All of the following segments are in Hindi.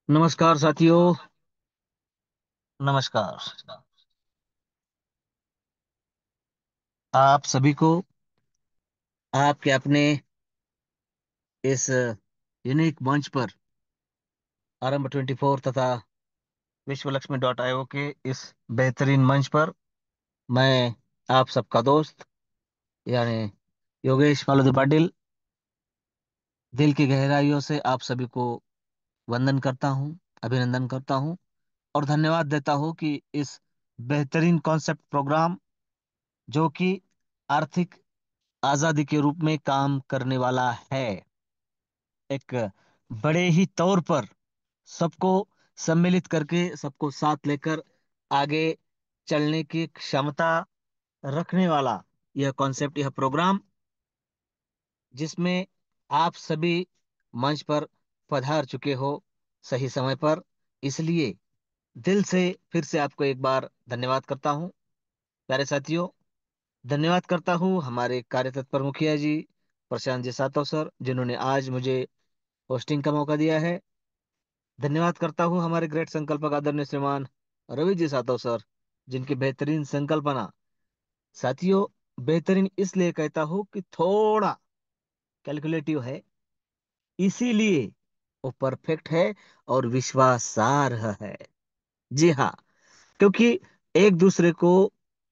नमस्कार साथियों। नमस्कार। आप सभी को आपके अपने इस यूनिक मंच पर आरंभ 24 तथा विश्व लक्ष्मी डॉट आईओ के इस बेहतरीन मंच पर मैं आप सबका दोस्त यानी योगेश मालुदी पाटिल दिल की गहराइयों से आप सभी को वंदन करता हूं, अभिनंदन करता हूं और धन्यवाद देता हूं कि इस बेहतरीन कॉन्सेप्ट प्रोग्राम जो कि आर्थिक आजादी के रूप में काम करने वाला है, एक बड़े ही तौर पर सबको सम्मिलित करके सबको साथ लेकर आगे चलने की क्षमता रखने वाला यह कॉन्सेप्ट, यह प्रोग्राम जिसमें आप सभी मंच पर पधार चुके हो सही समय पर। इसलिए दिल से फिर से आपको एक बार धन्यवाद करता हूं प्यारे साथियों। धन्यवाद करता हूं हमारे कार्य तत्पर मुखिया जी प्रशांत जी सातव सर, जिन्होंने आज मुझे होस्टिंग का मौका दिया है। धन्यवाद करता हूँ हमारे ग्रेट संकल्पक आदरणीय श्रीमान रवि जी सातव सर, जिनकी बेहतरीन संकल्पना साथियों, बेहतरीन इसलिए कहता हूँ कि थोड़ा कैलकुलेटिव है, इसीलिए वो परफेक्ट है और विश्वासार्ह है। जी हाँ, क्योंकि एक दूसरे को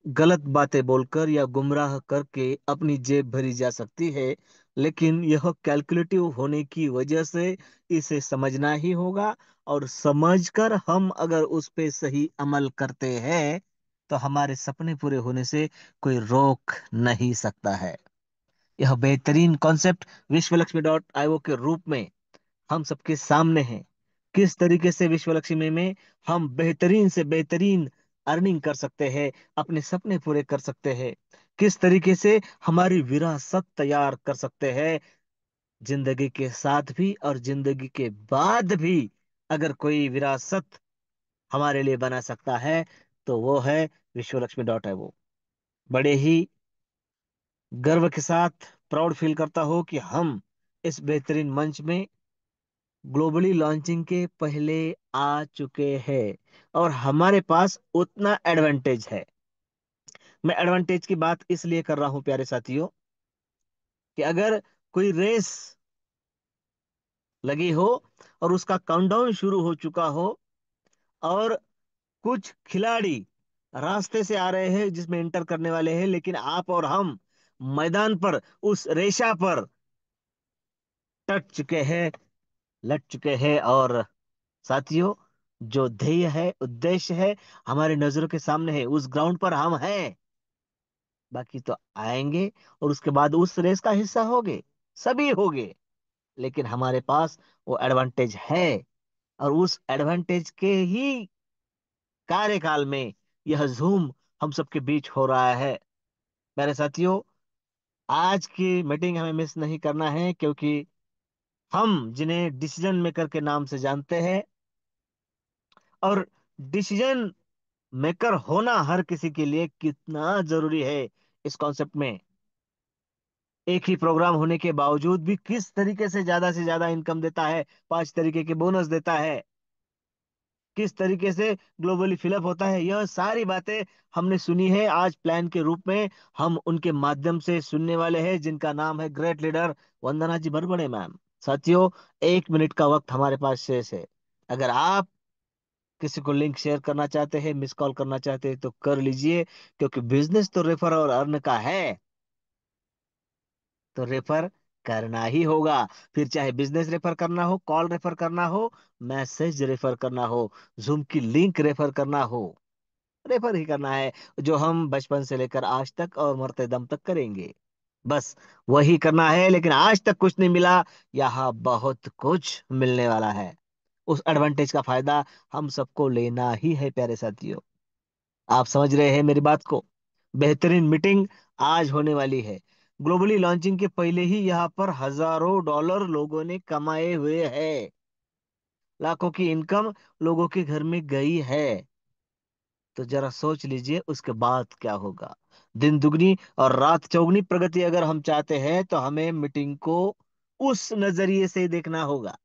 गलत बातें बोलकर या गुमराह करके अपनी जेब भरी जा सकती है, लेकिन यह कैलकुलेटिव होने की वजह से इसे समझना ही होगा। और समझकर हम अगर उस पे सही अमल करते हैं तो हमारे सपने पूरे होने से कोई रोक नहीं सकता है। यह बेहतरीन कॉन्सेप्ट विश्व लक्ष्मी डॉट आईओ के रूप में हम सबके सामने है। किस तरीके से विश्व लक्ष्मी में हम बेहतरीन से बेहतरीन अर्निंग कर सकते हैं, अपने सपने पूरे कर सकते हैं, किस तरीके से हमारी विरासत तैयार कर सकते हैं जिंदगी के साथ भी और जिंदगी के बाद भी। अगर कोई विरासत हमारे लिए बना सकता है तो वो है विश्व लक्ष्मी डॉट है। वो बड़े ही गर्व के साथ प्राउड फील करता हो कि हम इस बेहतरीन मंच में ग्लोबली लॉन्चिंग के पहले आ चुके हैं और हमारे पास उतना एडवांटेज है। मैं एडवांटेज की बात इसलिए कर रहा हूं प्यारे साथियों कि अगर कोई रेस लगी हो और उसका काउंटडाउन शुरू हो चुका हो और कुछ खिलाड़ी रास्ते से आ रहे हैं जिसमें एंटर करने वाले हैं, लेकिन आप और हम मैदान पर उस रेशा पर टट चुके हैं, लट चुके हैं। और साथियों, जो ध्येय है, उद्देश्य है, हमारी नजरों के सामने है, उस ग्राउंड पर हम हैं। बाकी तो आएंगे और उसके बाद उस रेस का हिस्सा होंगे, सभी होंगे, लेकिन हमारे पास वो एडवांटेज है। और उस एडवांटेज के ही कार्यकाल में यह जूम हम सबके बीच हो रहा है। मेरे साथियों, आज की मीटिंग हमें मिस नहीं करना है, क्योंकि हम जिन्हें डिसीजन मेकर के नाम से जानते हैं और डिसीजन मेकर होना हर किसी के लिए कितना जरूरी है, इस कॉन्सेप्ट में एक ही प्रोग्राम होने के बावजूद भी किस तरीके से ज्यादा इनकम देता है, 5 तरीके के बोनस देता है, किस तरीके से ग्लोबली फिलअप होता है, यह सारी बातें हमने सुनी है। आज प्लान के रूप में हम उनके माध्यम से सुनने वाले हैं, जिनका नाम है ग्रेट लीडर वंदना जी बरबड़े मैम। साथियों, 1 मिनट का वक्त हमारे पास शेष है। अगर आप किसी को लिंक शेयर करना चाहते हैं, मिस कॉल करना चाहते हैं तो कर लीजिए, क्योंकि बिजनेस तो रेफर और अर्न का है, तो रेफर करना ही होगा। फिर चाहे बिजनेस रेफर करना हो, कॉल रेफर करना हो, मैसेज रेफर करना हो, जूम की लिंक रेफर करना हो, रेफर ही करना है। जो हम बचपन से लेकर आज तक और मरते दम तक करेंगे, बस वही करना है। लेकिन आज तक कुछ नहीं मिला, यहाँ बहुत कुछ मिलने वाला है। उस एडवांटेज का फायदा हम सबको लेना ही है प्यारे साथियों। आप समझ रहे हैं मेरी बात को। बेहतरीन मीटिंग आज होने वाली है। ग्लोबली लॉन्चिंग के पहले ही यहाँ पर हजारों डॉलर लोगों ने कमाए हुए हैं, लाखों की इनकम लोगों के घर में गई है। तो जरा सोच लीजिए उसके बाद क्या होगा। दिन दुगनी और रात चौगनी प्रगति अगर हम चाहते हैं तो हमें मीटिंग को उस नजरिए से देखना होगा।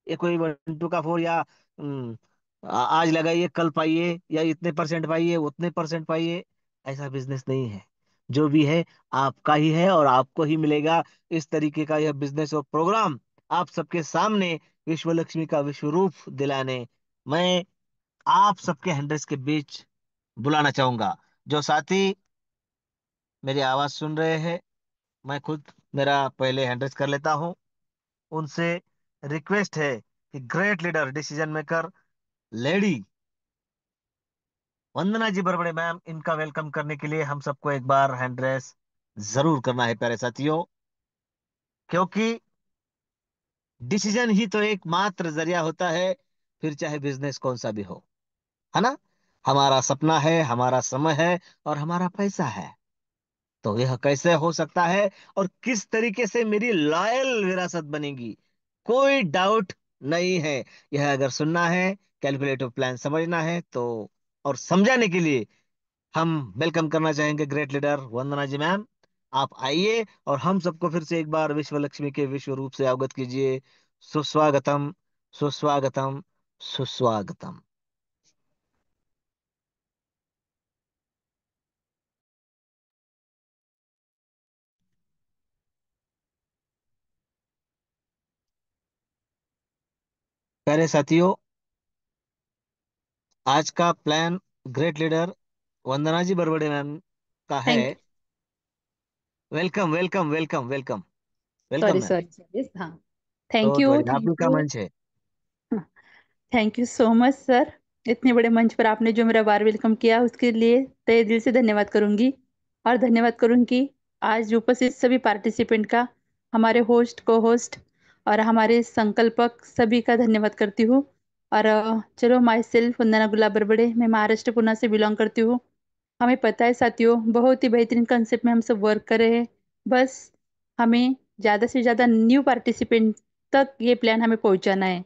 ये कोई 1 2 का 4 या आज लगाइए कल पाइए, या इतने परसेंट पाइए उतने परसेंट पाइए। ऐसा बिजनेस नहीं है। जो भी है आपका ही है और आपको ही मिलेगा। इस तरीके का यह बिजनेस और प्रोग्राम आप सबके सामने विश्व लक्ष्मी का विश्व रूप दिलाने मैं आप सबके हंड्रेड्स के बीच बुलाना चाहूंगा। जो साथी मेरी आवाज सुन रहे हैं, मैं खुद मेरा पहले हंड्रेड्स कर लेता हूँ। उनसे रिक्वेस्ट है कि great leader, decision maker lady Vandana ji Barbade ma'am, इनका वेलकम करने के लिए हम सबको एक बार हैंड रेस जरूर करना है प्यारे साथियों। क्योंकि डिसीजन ही तो एकमात्र जरिया होता है, फिर चाहे बिजनेस कौन सा भी हो, है ना। हमारा सपना है, हमारा समय है और हमारा पैसा है। तो यह कैसे हो सकता है और किस तरीके से मेरी लॉयल विरासत बनेगी, कोई डाउट नहीं है। यह अगर सुनना है, कैलकुलेटिव प्लान समझना है तो, और समझाने के लिए हम वेलकम करना चाहेंगे ग्रेट लीडर वंदना जी मैम। आप आइए और हम सबको फिर से एक बार विश्व लक्ष्मी के विश्व रूप से अवगत कीजिए। सुस्वागतम, सुस्वागतम, सुस्वागतम। प्यारे साथियों, आज का प्लान ग्रेट लीडर वंदना जी बरबड़े मैम का है। Thank welcome, welcome, welcome, welcome, welcome sorry ma'am. Sorry sorry हाँ। थैंक डोंट यू, वरी, आप थैंक ही का यू। मंच है। Thank you so much sir. इतने बड़े मंच पर आपने जो मेरा बार वेलकम किया उसके लिए तहे दिल से धन्यवाद करूंगी। और धन्यवाद करूंगी आज उपस्थित सभी पार्टिसिपेंट का, हमारे होस्ट, को होस्ट और हमारे संकल्पक सभी का धन्यवाद करती हूँ। और चलो, माई सेल्फ वंदना गुलाब बरबड़े, मैं महाराष्ट्र पुणे से बिलोंग करती हूँ। हमें पता है साथियों, बहुत ही बेहतरीन कंसेप्ट में हम सब वर्क कर रहे हैं। बस हमें ज़्यादा से ज़्यादा न्यू पार्टिसिपेंट तक ये प्लान हमें पहुंचाना है।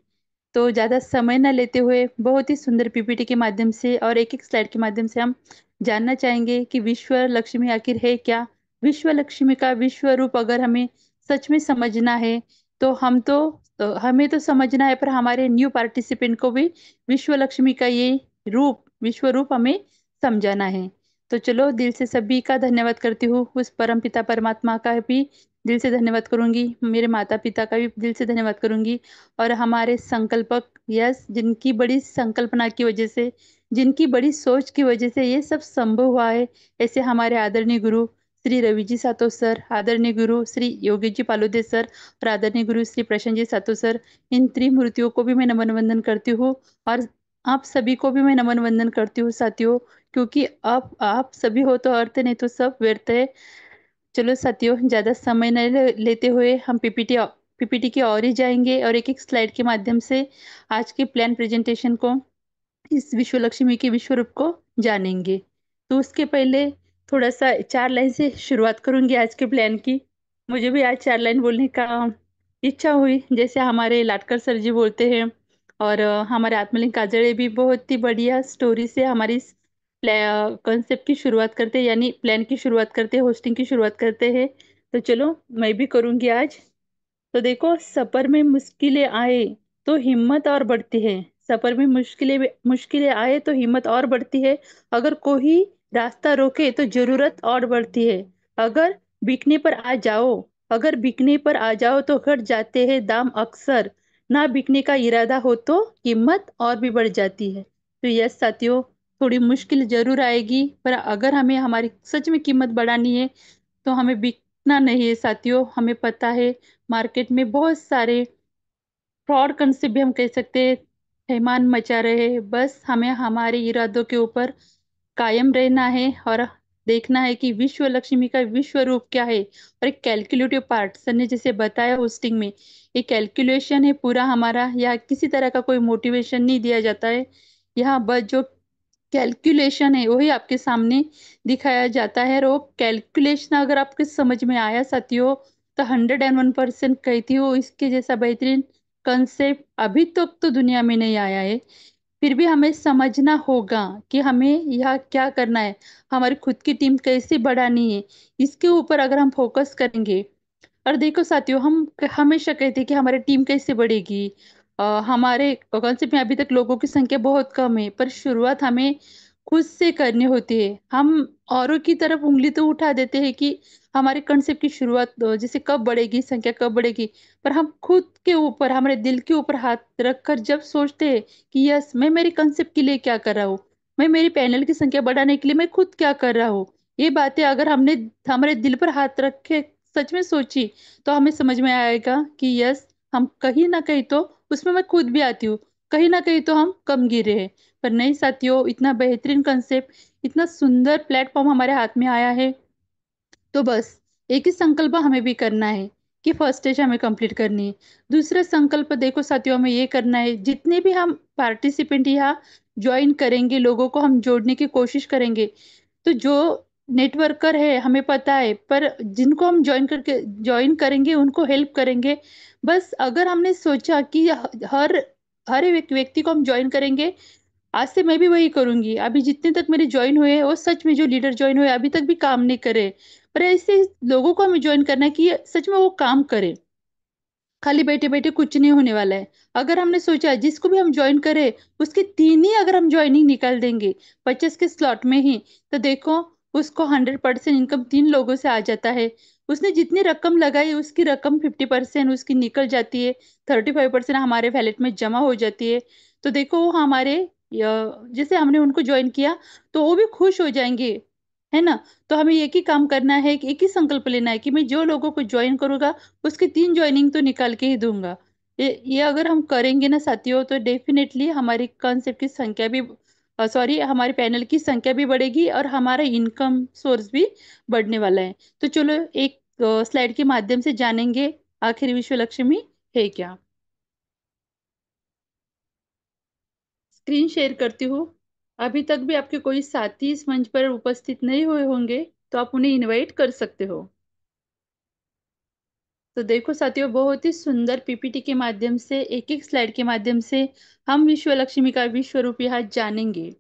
तो ज़्यादा समय न लेते हुए बहुत ही सुंदर पीपीटी के माध्यम से और एक एक स्लाइड के माध्यम से हम जानना चाहेंगे कि विश्व लक्ष्मी आखिर है क्या। विश्व लक्ष्मी का विश्व रूप अगर हमें सच में समझना है तो हमें तो समझना है, पर हमारे न्यू पार्टिसिपेंट को भी विश्व लक्ष्मी का ये रूप, विश्व रूप हमें समझाना है। तो चलो, दिल से सभी का धन्यवाद करती हूँ। उस परम पिता परमात्मा का भी दिल से धन्यवाद करूंगी, मेरे माता पिता का भी दिल से धन्यवाद करूंगी, और हमारे संकल्पक, यस, जिनकी बड़ी संकल्पना की वजह से, जिनकी बड़ी सोच की वजह से ये सब संभव हुआ है। ऐसे हमारे आदरणीय गुरु श्री रवि जी सातो सर, आदरणीय गुरु श्री योगी जी पालुदे सर और आदरणीय गुरु श्री प्रशांत जी सातो सर, इन त्रिमूर्तियों को भी मैं नमन वंदन करती हूँ। और आप सभी को भी मैं नमन वंदन करती हूँ साथियों, क्योंकि आप सभी हो तो अर्थ, नहीं तो सब व्यर्थ है। चलो साथियों, ज्यादा समय नहीं लेते हुए हम पीपीटी की ओर ही जाएंगे और एक एक स्लाइड के माध्यम से आज के प्लान प्रेजेंटेशन को, इस विश्व लक्ष्मी के विश्व रूप को जानेंगे। तो उसके पहले थोड़ा सा 4 लाइन से शुरुआत करूंगी आज के प्लान की। मुझे भी आज 4 लाइन बोलने का इच्छा हुई, जैसे हमारे लाटकर सर जी बोलते हैं। और हमारे आत्मलिंग काजड़े भी बहुत ही बढ़िया स्टोरी से हमारी कॉन्सेप्ट की शुरुआत करते हैं, यानी प्लान की शुरुआत करते हैं, होस्टिंग की शुरुआत करते हैं। तो चलो, मैं भी करूंगी आज। तो देखो, सफर में मुश्किलें आए तो हिम्मत और बढ़ती है। सफर में मुश्किलें मुश्किलें आए तो हिम्मत और बढ़ती है। अगर कोई रास्ता रोके तो जरूरत और बढ़ती है। अगर बिकने पर आ जाओ अगर बिकने पर आ जाओ तो घट जाते हैं दाम अक्सर। ना बिकने का इरादा हो तो कीमत और भी बढ़ जाती है। तो यस साथियों, थोड़ी मुश्किल जरूर आएगी, पर अगर हमें हमारी सच में कीमत बढ़ानी है तो हमें बिकना नहीं है साथियों। हमें पता है मार्केट में बहुत सारे फ्रॉड कंसेप्ट भी हम कह सकते हैं पैमान मचा रहे हैं। बस हमें हमारे इरादों के ऊपर कायम रहना है और देखना है कि विश्व लक्ष्मी का विश्व रूप क्या है। और एक कैलकुलेटिव पार्ट, सर ने जैसे बताया होस्टिंग में, एक कैलकुलेशन है पूरा हमारा। या किसी तरह का कोई मोटिवेशन नहीं दिया जाता है यहाँ, बस जो कैलकुलेशन है वही आपके सामने दिखाया जाता है। और वो कैलकुलेशन अगर आपके समझ में आया साथियों, तो 101% कहती हूँ, इसके जैसा बेहतरीन कंसेप्ट अभी तक तो दुनिया में नहीं आया है। फिर भी हमें समझना होगा कि हमें यह क्या करना है, हमारी खुद की टीम कैसे बढ़ानी है, इसके ऊपर अगर हम फोकस करेंगे। और देखो साथियों, हम हमेशा कहते हैं कि हमारी टीम कैसे बढ़ेगी, हमारे कॉन्सेप्ट में अभी तक लोगों की संख्या बहुत कम है, पर शुरुआत हमें खुद से करनी होती है। हम औरों की तरफ उंगली तो उठा देते हैं कि हमारे कॉन्सेप्ट की शुरुआत जैसे कब बढ़ेगी, संख्या कब बढ़ेगी, पर हम खुद के ऊपर, हमारे दिल के ऊपर हाथ रखकर जब सोचते हैं कि यस, मैं मेरे कॉन्सेप्ट के लिए क्या कर रहा हूँ, मैं मेरी पैनल की संख्या बढ़ाने के लिए मैं खुद क्या कर रहा हूँ, ये बातें अगर हमने हमारे दिल पर हाथ रख के सच में सोची, तो हमें समझ में आएगा कि यस, हम कहीं ना कहीं तो उसमें मैं खुद भी आती हूँ, कहीं ना कहीं तो हम कम गिरे हैं। पर नहीं साथियों, इतना बेहतरीन कंसेप्ट, इतना सुंदर प्लेटफॉर्म हमारे हाथ में आया है, तो बस एक ही संकल्प हमें भी करना है कि फर्स्ट स्टेज हमें कंप्लीट करनी है। दूसरा संकल्प देखो साथियों, हमें ये करना है, जितने भी हम पार्टिसिपेंट यहाँ ज्वाइन करेंगे, लोगों को हम जोड़ने की कोशिश करेंगे, तो जो नेटवर्कर है हमें पता है, पर जिनको हम ज्वाइन करेंगे उनको हेल्प करेंगे। बस अगर हमने सोचा कि हर हर एक व्यक्ति को हम ज्वाइन करेंगे, आज से मैं भी वही करूंगी। अभी जितने तक मेरे ज्वाइन हुए हैं, वो सच में जो लीडर ज्वाइन हुए अभी तक भी काम नहीं करे, पर ऐसे लोगों को हमें ज्वाइन करना है कि सच में वो काम करे। खाली बैठे बैठे कुछ नहीं होने वाला है। अगर हमने सोचा जिसको भी हम ज्वाइन करें, उसके 3 ही अगर हम ज्वाइनिंग निकाल देंगे 50 के स्लॉट में ही, तो देखो उसको 100% इनकम 3 लोगों से आ जाता है। उसने जितनी रकम लगाई उसकी रकम 50% उसकी निकल जाती है, 35% हमारे वैलेट में जमा हो जाती है। तो देखो वो हमारे जैसे हमने उनको ज्वाइन किया, तो वो भी खुश हो जाएंगे, है ना। तो हमें एक ही काम करना है, कि एक ही संकल्प लेना है कि मैं जो लोगों को ज्वाइन करूंगा उसकी 3 ज्वाइनिंग तो निकाल के ही दूंगा। ये अगर हम करेंगे ना साथियों, तो डेफिनेटली हमारी कॉन्सेप्ट की संख्या भी, सॉरी, हमारे पैनल की संख्या भी बढ़ेगी और हमारा इनकम सोर्स भी बढ़ने वाला है। तो चलो एक स्लाइड के माध्यम से जानेंगे आखिर विश्व लक्ष्मी है क्या। स्क्रीन शेयर करती हूँ। अभी तक भी आपके कोई साथी इस मंच पर उपस्थित नहीं हुए होंगे, तो आप उन्हें इनवाइट कर सकते हो। तो देखो साथियों, बहुत ही सुंदर पीपीटी के माध्यम से, एक एक स्लाइड के माध्यम से हम विश्व लक्ष्मी का विश्व रूप यहाँ जानेंगे।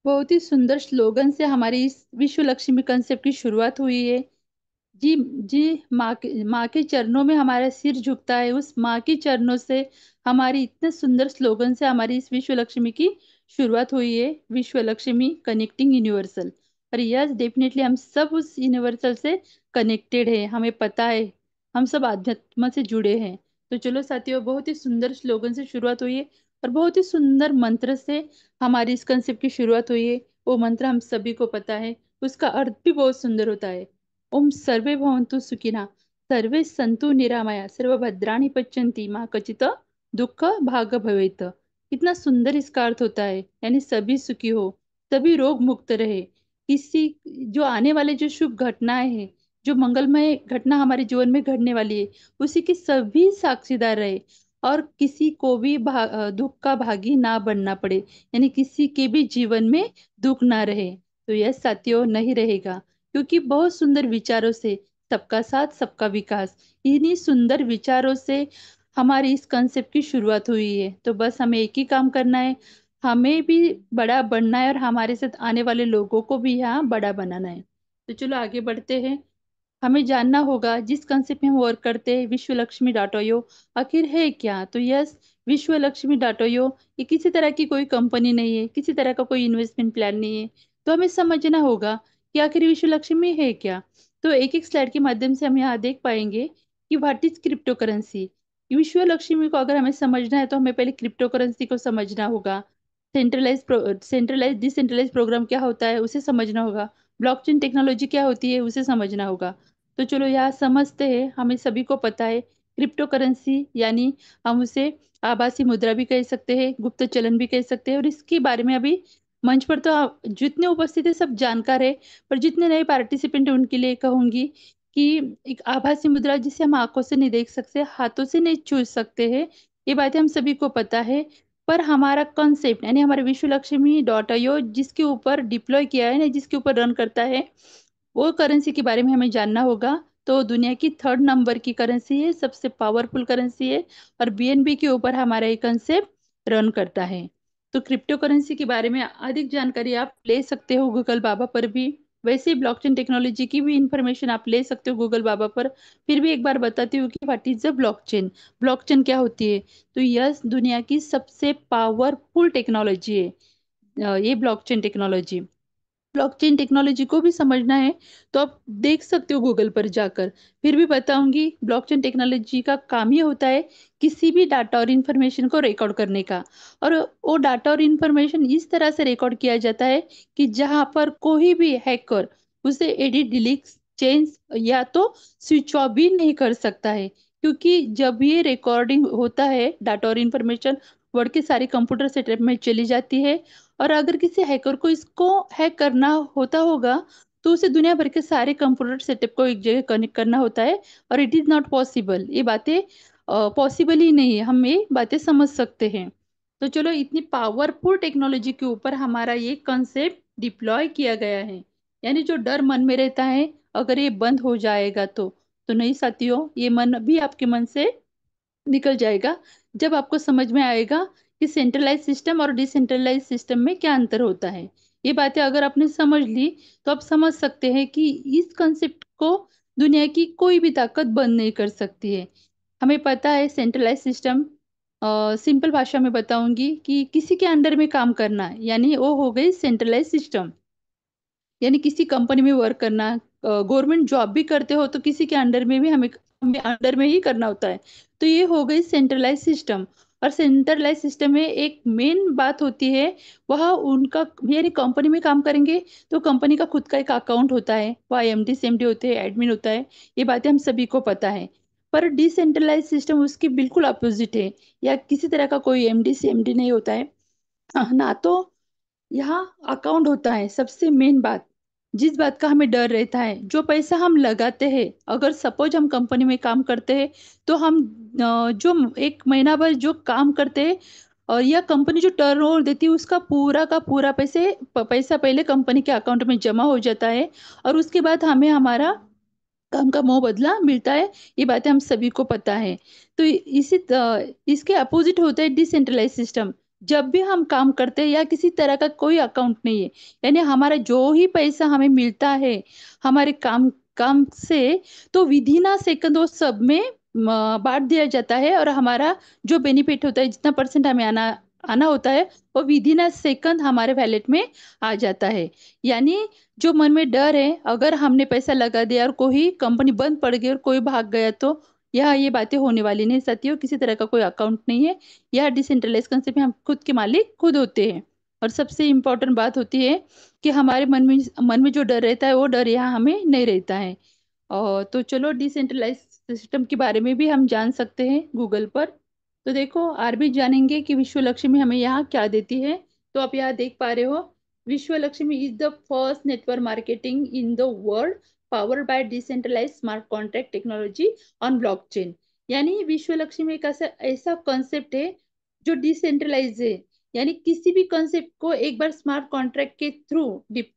बहुत ही सुंदर स्लोगन से हमारी इस विश्व लक्ष्मी कंसेप्ट की शुरुआत हुई है। जी, जी, माँ के चरणों में हमारा सिर झुकता है, उस माँ के चरणों से हमारी इतने सुंदर स्लोगन से हमारी इस विश्व लक्ष्मी की शुरुआत हुई है। विश्व लक्ष्मी कनेक्टिंग यूनिवर्सल। और यस, डेफिनेटली हम सब उस यूनिवर्सल से कनेक्टेड है, हमें पता है, हम सब आध्यात्म से जुड़े हैं। तो चलो साथियों, बहुत ही सुंदर स्लोगन से शुरुआत हुई है, और बहुत ही सुंदर मंत्र से हमारी इस कंसेप्ट की शुरुआत हुई है। वो मंत्र हम सभी को पता है, उसका अर्थ भी बहुत सुंदर होता है। ओम सर्वे भवन्तु सुखिनः, सर्वे सन्तु निरामया, सर्वभद्राणि पश्यन्ति मा कचित् दुःख भाग भवेत्। कितना सुंदर इसका अर्थ होता है, यानी सभी सुखी हो, सभी रोग मुक्त रहे, किसी, जो आने वाले जो शुभ घटनाएं हैं, जो मंगलमय घटना हमारे जीवन में घटने वाली है, उसी की सभी साक्षीदार रहे, और किसी को भी दुख का भागी ना बनना पड़े, यानी किसी के भी जीवन में दुख ना रहे। तो यह साथियों नहीं रहेगा, क्योंकि बहुत सुंदर विचारों से सबका साथ सबका विकास, इन्हीं सुंदर विचारों से हमारी इस कंसेप्ट की शुरुआत हुई है। तो बस हमें एक ही काम करना है, हमें भी बड़ा बनना है और हमारे साथ आने वाले लोगों को भी यहाँ बड़ा बनाना है। तो चलो आगे बढ़ते हैं। हमें जानना होगा जिस कंसेप्ट में हम वर्क करते हैं, विश्व लक्ष्मी डॉट io आखिर है क्या। तो यस, विश्व लक्ष्मी डॉट io ये किसी तरह की कोई कंपनी नहीं है, किसी तरह का कोई इन्वेस्टमेंट प्लान नहीं है। तो हमें समझना होगा कि आखिर विश्व लक्ष्मी है क्या। तो एक एक स्लाइड के माध्यम से हम यहाँ देख पाएंगे कि व्हाट इज क्रिप्टो करेंसी। विश्व लक्ष्मी को अगर हमें समझना है, तो हमें पहले क्रिप्टो करेंसी को समझना होगा। सेंट्रलाइज डिसेंट्रलाइज प्रोग्राम क्या होता है उसे समझना होगा। ब्लॉकचेन टेक्नोलॉजी क्या होती है उसे समझना होगा। तो चलो यहाँ समझते हैं। हमें सभी को पता है क्रिप्टो करेंसी यानी हम उसे आभासी मुद्रा भी कह सकते हैं, गुप्त चलन भी कह सकते हैं। और इसके बारे में अभी मंच पर तो जितने उपस्थित है सब जानकार है, पर जितने नए पार्टिसिपेंट हैं उनके लिए कहूंगी कि एक आभासी मुद्रा जिसे हम आंखों से नहीं देख सकते, हाथों से नहीं छू सकते हैं, ये बातें हम सभी को पता है। पर हमारा कॉन्सेप्ट यानी हमारे विश्व लक्ष्मी डॉट io जिसके ऊपर डिप्लॉय किया है ना, जिसके ऊपर रन करता है, वो करेंसी के बारे में हमें जानना होगा। तो दुनिया की 3rd नंबर की करेंसी है, सबसे पावरफुल करेंसी है, और बीएनबी के ऊपर हमारा ये कंसेप्ट रन करता है। तो क्रिप्टो करेंसी के बारे में अधिक जानकारी आप ले सकते हो गूगल बाबा पर भी, वैसे ही ब्लॉकचेन टेक्नोलॉजी की भी इंफॉर्मेशन आप ले सकते हो गूगल बाबा पर। फिर भी एक बार बताती हूँ कि what is the blockchain. Blockchain क्या होती है? तो यह दुनिया की सबसे पावरफुल टेक्नोलॉजी है, ये ब्लॉकचेन टेक्नोलॉजी। ब्लॉकचेन टेक्नोलॉजी को भी समझना है तो आप देख सकते हो गूगल पर जाकर। फिर भी बताऊंगी, ब्लॉकचेन टेक्नोलॉजी का काम ये होता है किसी भी डाटा और इंफॉर्मेशन को रिकॉर्ड करने का। और वो डाटा और इंफॉर्मेशन इस तरह से रिकॉर्ड किया जाता है कि जहां पर कोई भी हैकर उसे एडिट, डिलीट, चेंज या तो स्विच ऑफ भी नहीं कर सकता है। क्योंकि जब ये रिकॉर्डिंग होता है, डाटा और इंफॉर्मेशन वर्ड के सारे कंप्यूटर सेटअप में चली जाती है। और अगर किसी हैकर को इसको हैक करना होता होगा तो उसे दुनिया भर के सारे कंप्यूटर सेटअप को एक जगह कनेक्ट करना होता है। और इट इज नॉट पॉसिबल, ये बातें पॉसिबल ही नहीं है, हम ये बातें समझ सकते हैं। तो चलो, इतनी पावरफुल टेक्नोलॉजी के ऊपर हमारा ये कंसेप्ट डिप्लॉय किया गया है। यानी जो डर मन में रहता है, अगर ये बंद हो जाएगा तो नहीं साथियों, ये मन भी आपके मन से निकल जाएगा जब आपको समझ में आएगा कि सेंट्रलाइज सिस्टम और डिसेंट्रलाइज सिस्टम में क्या अंतर होता है। ये बातें अगर आपने समझ ली तो आप समझ सकते हैं कि इस कंसेप्ट को दुनिया की कोई भी ताकत बंद नहीं कर सकती है। हमें पता है सेंट्रलाइज सिस्टम, सिंपल भाषा में बताऊंगी कि किसी के अंडर में काम करना, यानी वो हो गई सेंट्रलाइज सिस्टम। यानी किसी कंपनी में वर्क करना, गवर्नमेंट जॉब भी करते हो तो किसी के अंडर में भी हमें हमें अंडर में ही करना होता है। तो ये हो गई सेंट्रलाइज सिस्टम। और सेंट्रलाइज सिस्टम में एक मेन बात होती है, वह उनका, यानी कंपनी में काम करेंगे तो कंपनी का खुद का एक अकाउंट होता है, वह एमडी सीएमडी होते हैं, एडमिन होता है। ये बातें हम सभी को पता है। पर डिसेंट्रलाइज सिस्टम उसकी बिल्कुल अपोजिट है। या किसी तरह का कोई एमडी सीएमडी नहीं होता है, ना तो यहाँ अकाउंट होता है। सबसे मेन बात, जिस बात का हमें डर रहता है, जो पैसा हम लगाते हैं, अगर सपोज हम कंपनी में काम करते हैं तो हम जो एक महीना भर जो काम करते हैं और या कंपनी जो टर्न ओवर देती है उसका पूरा का पूरा पैसा पहले कंपनी के अकाउंट में जमा हो जाता है। और उसके बाद हमें हमारा काम का मुंह मिलता है। ये बातें हम सभी को पता है। तो इसके अपोजिट होता है डिसेंट्रलाइज सिस्टम। जब भी हम काम करते हैं या किसी तरह का कोई अकाउंट नहीं है, यानी हमारा जो ही पैसा हमें मिलता है हमारे काम काम से, तो विद इन अ सेकंड वो सब में बांट दिया जाता है। और हमारा जो बेनिफिट होता है, जितना परसेंट हमें आना आना होता है, वो विद इन अ सेकंड हमारे वैलेट में आ जाता है। यानी जो मन में डर है, अगर हमने पैसा लगा दिया और कोई कंपनी बंद पड़ गई और कोई भाग गया तो यह ये बातें होने वाली नहीं साथियों। किसी तरह का कोई अकाउंट नहीं है। यह डिसेंट्रलाइज कंसेप्ट में हम खुद के मालिक खुद होते हैं। और सबसे इम्पोर्टेंट बात होती है कि हमारे मन में जो डर रहता है वो डर यहाँ हमें नहीं रहता है। और तो चलो, डिसेंट्रलाइज सिस्टम के बारे में भी हम जान सकते हैं गूगल पर। तो देखो, और भी जानेंगे कि विश्व लक्ष्मी हमें यहाँ क्या देती है। तो आप यहाँ देख पा रहे हो, Vishwa Lakshmi is the first network marketing in the world powered by decentralize smart contract technology on blockchain. यानी विश्व लक्ष्मी एक ऐसा ऐसा कॉन्सेप्ट है जो डिसेंट्रलाइज है। यानी किसी भी कॉन्सेप्ट को एक बार स्मार्ट कॉन्ट्रैक्ट के थ्रू,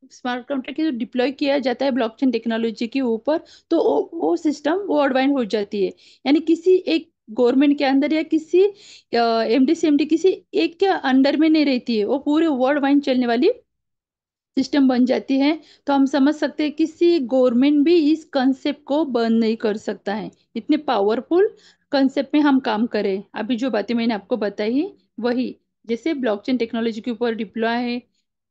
स्मार्ट कॉन्ट्रैक्ट के थ्रू डिप्लॉय किया जाता है ब्लॉकचेन टेक्नोलॉजी के ऊपर, तो वो सिस्टम वर्ल्ड वाइड हो जाती है। यानी किसी एक गवर्नमेंट के अंदर या किसी एमडी सीएमडी किसी एक के अंडर में नहीं रहती है, वो पूरे वर्ल्ड वाइड चलने वाली सिस्टम बन जाती है। तो हम समझ सकते हैं किसी गवर्नमेंट भी इस कंसेप्ट को बंद नहीं कर सकता है। इतने पावरफुल कंसेप्ट में हम काम करें। अभी जो बातें मैंने आपको बताई वही, जैसे ब्लॉकचेन टेक्नोलॉजी के ऊपर डिप्लॉय है,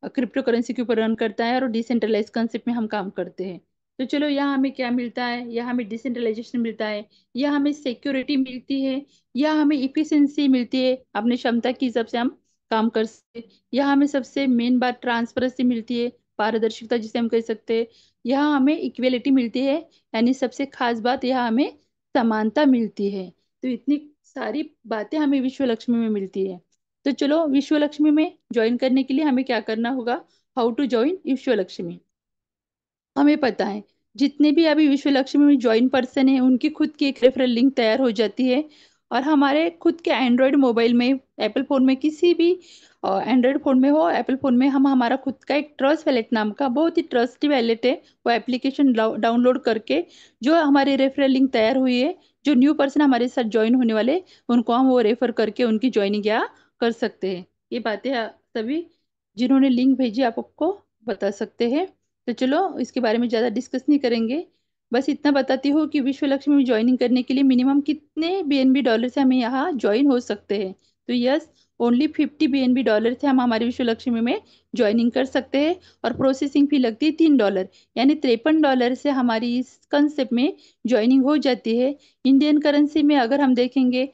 क्रिप्टो करेंसी के ऊपर रन करता है और डिसेंट्रलाइज कंसेप्ट में हम काम करते हैं। तो चलो, यहाँ हमें क्या मिलता है? यहाँ हमें डिसेंट्रलाइजेशन मिलता है, यहाँ हमें सिक्योरिटी मिलती है, यहाँ हमें इफिशिएंसी मिलती है, अपनी क्षमता के हिसाब से हम काम कर सकते। यहाँ हमें सबसे मेन बात ट्रांसपेरेंसी मिलती है, पारदर्शिता जिसे हम कह सकते हैं। यहाँ हमें इक्वेलिटी मिलती है, यानी सबसे खास बात यहाँ हमें समानता मिलती है। तो इतनी सारी बातें हमें विश्व लक्ष्मी में मिलती है। तो चलो, विश्व लक्ष्मी में ज्वाइन करने के लिए हमें क्या करना होगा? हाउ टू ज्वाइन विश्व लक्ष्मी। हमें पता है जितने भी अभी विश्व लक्ष्मी में ज्वाइन पर्सन है उनकी खुद की एक रेफरल लिंक तैयार हो जाती है। और हमारे खुद के एंड्रॉयड मोबाइल में, एप्पल फोन में, किसी भी एंड्रॉयड फोन में हो, एप्पल फोन में, हम हमारा खुद का एक ट्रस्ट वैलेट नाम का बहुत ही ट्रस्टी वैलेट है, वो एप्लीकेशन डाउनलोड करके जो हमारी रेफरल लिंक तैयार हुई है, जो न्यू पर्सन हमारे साथ ज्वाइन होने वाले, उनको हम वो रेफर करके उनकी ज्वाइनिंग या कर सकते हैं। ये बातें सभी जिन्होंने लिंक भेजी आपको बता सकते हैं। तो चलो इसके बारे में ज़्यादा डिस्कस नहीं करेंगे। बस इतना बताती हूँ कि विश्व लक्ष्मी में ज्वाइनिंग करने के लिए मिनिमम कितने बीएनबी डॉलर से हमें यहाँ ज्वाइन हो सकते हैं। तो यस, ओनली 50 बीएनबी डॉलर से हम हमारे विश्व लक्ष्मी में ज्वाइनिंग कर सकते हैं। और प्रोसेसिंग फी लगती है $3, यानी $53 से हमारी इस कंसेप्ट में ज्वाइनिंग हो जाती है। इंडियन करेंसी में अगर हम देखेंगे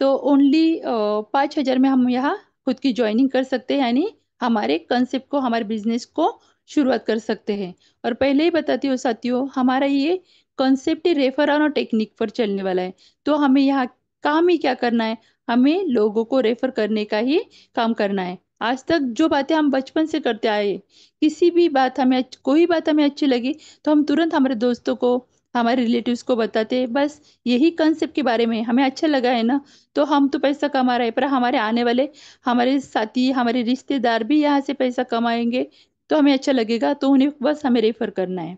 तो ओनली 5,000 में हम यहाँ खुद की ज्वाइनिंग कर सकते हैं, यानी हमारे कंसेप्ट को, हमारे बिजनेस को शुरुआत कर सकते हैं। और पहले ही बताती हूँ साथियों, हमारा ये कॉन्सेप्ट ही रेफर और टेक्निक पर चलने वाला है। तो हमें यहाँ काम ही क्या करना है, हमें लोगों को रेफर करने का ही काम करना है। आज तक जो बातें हम बचपन से करते आए, किसी भी बात हमें कोई बात हमें अच्छी लगी तो हम तुरंत हमारे दोस्तों को, हमारे रिलेटिव्स को बताते हैं। बस यही कंसेप्ट के बारे में हमें अच्छा लगा है ना, तो हम तो पैसा कमा रहे हैं, पर हमारे आने वाले, हमारे साथी, हमारे रिश्तेदार भी यहाँ से पैसा कमाएंगे तो हमें अच्छा लगेगा, तो उन्हें बस हमें रेफर करना है।